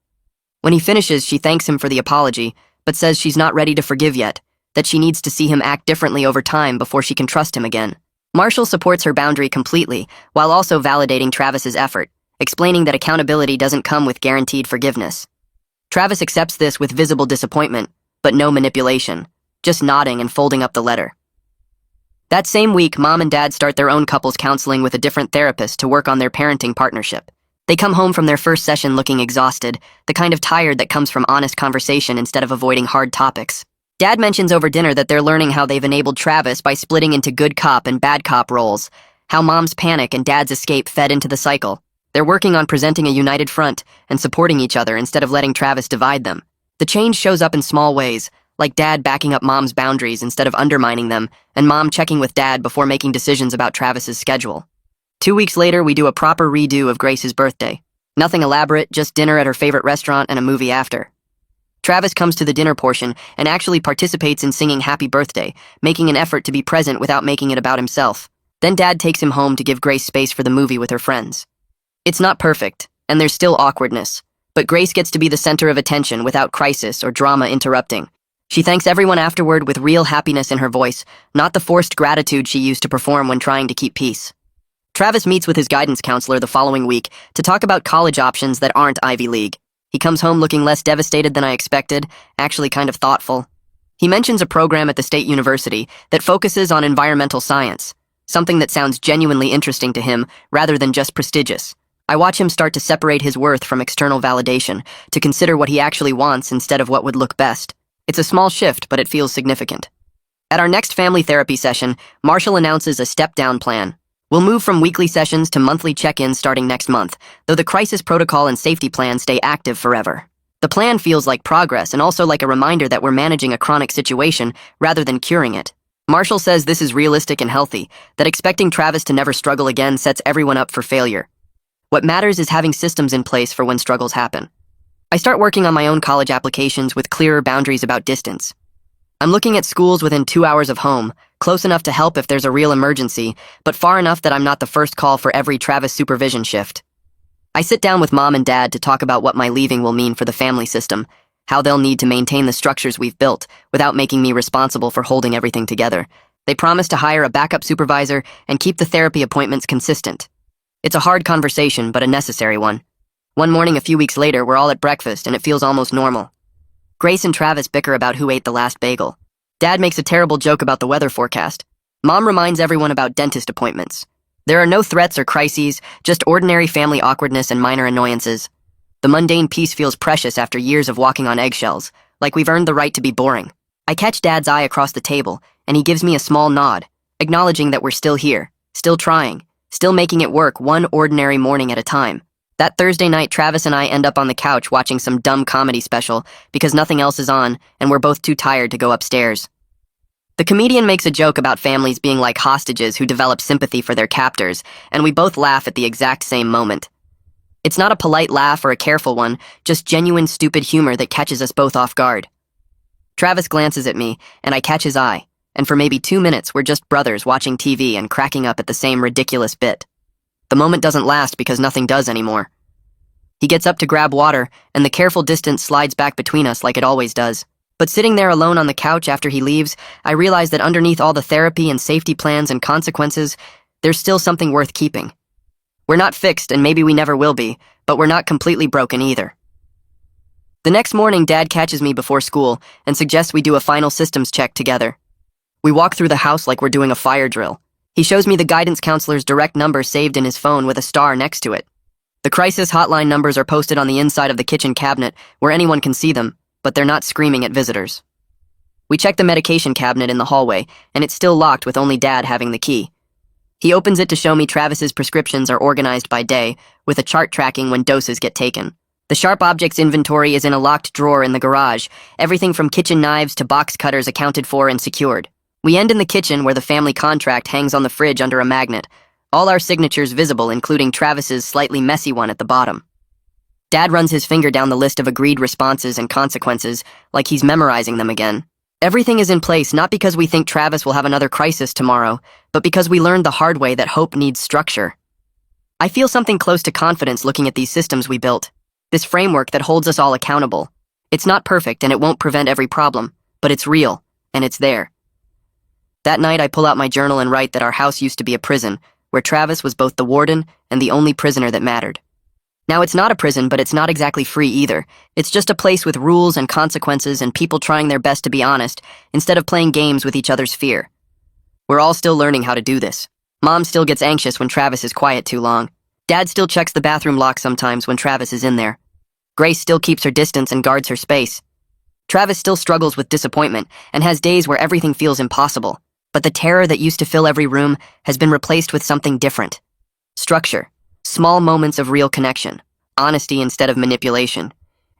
S1: When he finishes, she thanks him for the apology, but says she's not ready to forgive yet, that she needs to see him act differently over time before she can trust him again. Marshall supports her boundary completely, while also validating Travis's effort, explaining that accountability doesn't come with guaranteed forgiveness. Travis accepts this with visible disappointment, but no manipulation, just nodding and folding up the letter. That same week, Mom and Dad start their own couples counseling with a different therapist to work on their parenting partnership. They come home from their first session looking exhausted, the kind of tired that comes from honest conversation instead of avoiding hard topics. Dad mentions over dinner that they're learning how they've enabled Travis by splitting into good cop and bad cop roles, how Mom's panic and Dad's escape fed into the cycle. They're working on presenting a united front and supporting each other instead of letting Travis divide them. The change shows up in small ways, like Dad backing up Mom's boundaries instead of undermining them, and Mom checking with Dad before making decisions about Travis's schedule. 2 weeks later, we do a proper redo of Grace's birthday. Nothing elaborate, just dinner at her favorite restaurant and a movie after. Travis comes to the dinner portion and actually participates in singing Happy Birthday, making an effort to be present without making it about himself. Then Dad takes him home to give Grace space for the movie with her friends. It's not perfect, and there's still awkwardness, but Grace gets to be the center of attention without crisis or drama interrupting. She thanks everyone afterward with real happiness in her voice, not the forced gratitude she used to perform when trying to keep peace. Travis meets with his guidance counselor the following week to talk about college options that aren't Ivy League. He comes home looking less devastated than I expected, actually kind of thoughtful. He mentions a program at the state university that focuses on environmental science, something that sounds genuinely interesting to him rather than just prestigious. I watch him start to separate his worth from external validation, to consider what he actually wants instead of what would look best. It's a small shift, but it feels significant. At our next family therapy session, Marshall announces a step-down plan. We'll move from weekly sessions to monthly check-ins starting next month, though the crisis protocol and safety plan stay active forever. The plan feels like progress and also like a reminder that we're managing a chronic situation rather than curing it. Marshall says this is realistic and healthy, that expecting Travis to never struggle again sets everyone up for failure. What matters is having systems in place for when struggles happen. I start working on my own college applications with clearer boundaries about distance. I'm looking at schools within 2 hours of home, close enough to help if there's a real emergency, but far enough that I'm not the first call for every Travis supervision shift. I sit down with Mom and Dad to talk about what my leaving will mean for the family system, how they'll need to maintain the structures we've built without making me responsible for holding everything together. They promise to hire a backup supervisor and keep the therapy appointments consistent. It's a hard conversation, but a necessary one. One morning a few weeks later, we're all at breakfast and it feels almost normal. Grace and Travis bicker about who ate the last bagel. Dad makes a terrible joke about the weather forecast. Mom reminds everyone about dentist appointments. There are no threats or crises, just ordinary family awkwardness and minor annoyances. The mundane peace feels precious after years of walking on eggshells, like we've earned the right to be boring. I catch Dad's eye across the table, and he gives me a small nod, acknowledging that we're still here, still trying, still making it work one ordinary morning at a time. That Thursday night, Travis and I end up on the couch watching some dumb comedy special because nothing else is on, and we're both too tired to go upstairs. The comedian makes a joke about families being like hostages who develop sympathy for their captors, and we both laugh at the exact same moment. It's not a polite laugh or a careful one, just genuine stupid humor that catches us both off guard. Travis glances at me, and I catch his eye, and for maybe 2 minutes we're just brothers watching TV and cracking up at the same ridiculous bit. The moment doesn't last because nothing does anymore. He gets up to grab water, and the careful distance slides back between us like it always does. But sitting there alone on the couch after he leaves, I realize that underneath all the therapy and safety plans and consequences, there's still something worth keeping. We're not fixed, and maybe we never will be, but we're not completely broken either. The next morning, Dad catches me before school and suggests we do a final systems check together. We walk through the house like we're doing a fire drill. He shows me the guidance counselor's direct number saved in his phone with a star next to it. The crisis hotline numbers are posted on the inside of the kitchen cabinet where anyone can see them, but they're not screaming at visitors. We check the medication cabinet in the hallway, and it's still locked with only Dad having the key. He opens it to show me Travis's prescriptions are organized by day, with a chart tracking when doses get taken. The sharp objects inventory is in a locked drawer in the garage, everything from kitchen knives to box cutters accounted for and secured. We end in the kitchen where the family contract hangs on the fridge under a magnet, all our signatures visible, including Travis's slightly messy one at the bottom. Dad runs his finger down the list of agreed responses and consequences, like he's memorizing them again. Everything is in place not because we think Travis will have another crisis tomorrow, but because we learned the hard way that hope needs structure. I feel something close to confidence looking at these systems we built, this framework that holds us all accountable. It's not perfect and it won't prevent every problem, but it's real, and it's there. That night I pull out my journal and write that our house used to be a prison, where Travis was both the warden and the only prisoner that mattered. Now it's not a prison, but it's not exactly free either. It's just a place with rules and consequences and people trying their best to be honest, instead of playing games with each other's fear. We're all still learning how to do this. Mom still gets anxious when Travis is quiet too long. Dad still checks the bathroom lock sometimes when Travis is in there. Grace still keeps her distance and guards her space. Travis still struggles with disappointment and has days where everything feels impossible. But the terror that used to fill every room has been replaced with something different. Structure. Small moments of real connection. Honesty instead of manipulation.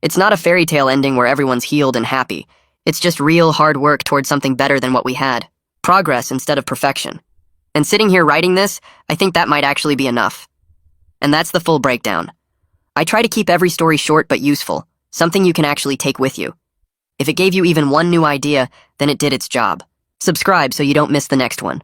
S1: It's not a fairy tale ending where everyone's healed and happy. It's just real hard work towards something better than what we had. Progress instead of perfection. And sitting here writing this, I think that might actually be enough. And that's the full breakdown. I try to keep every story short but useful, something you can actually take with you. If it gave you even one new idea, then it did its job. Subscribe so you don't miss the next one.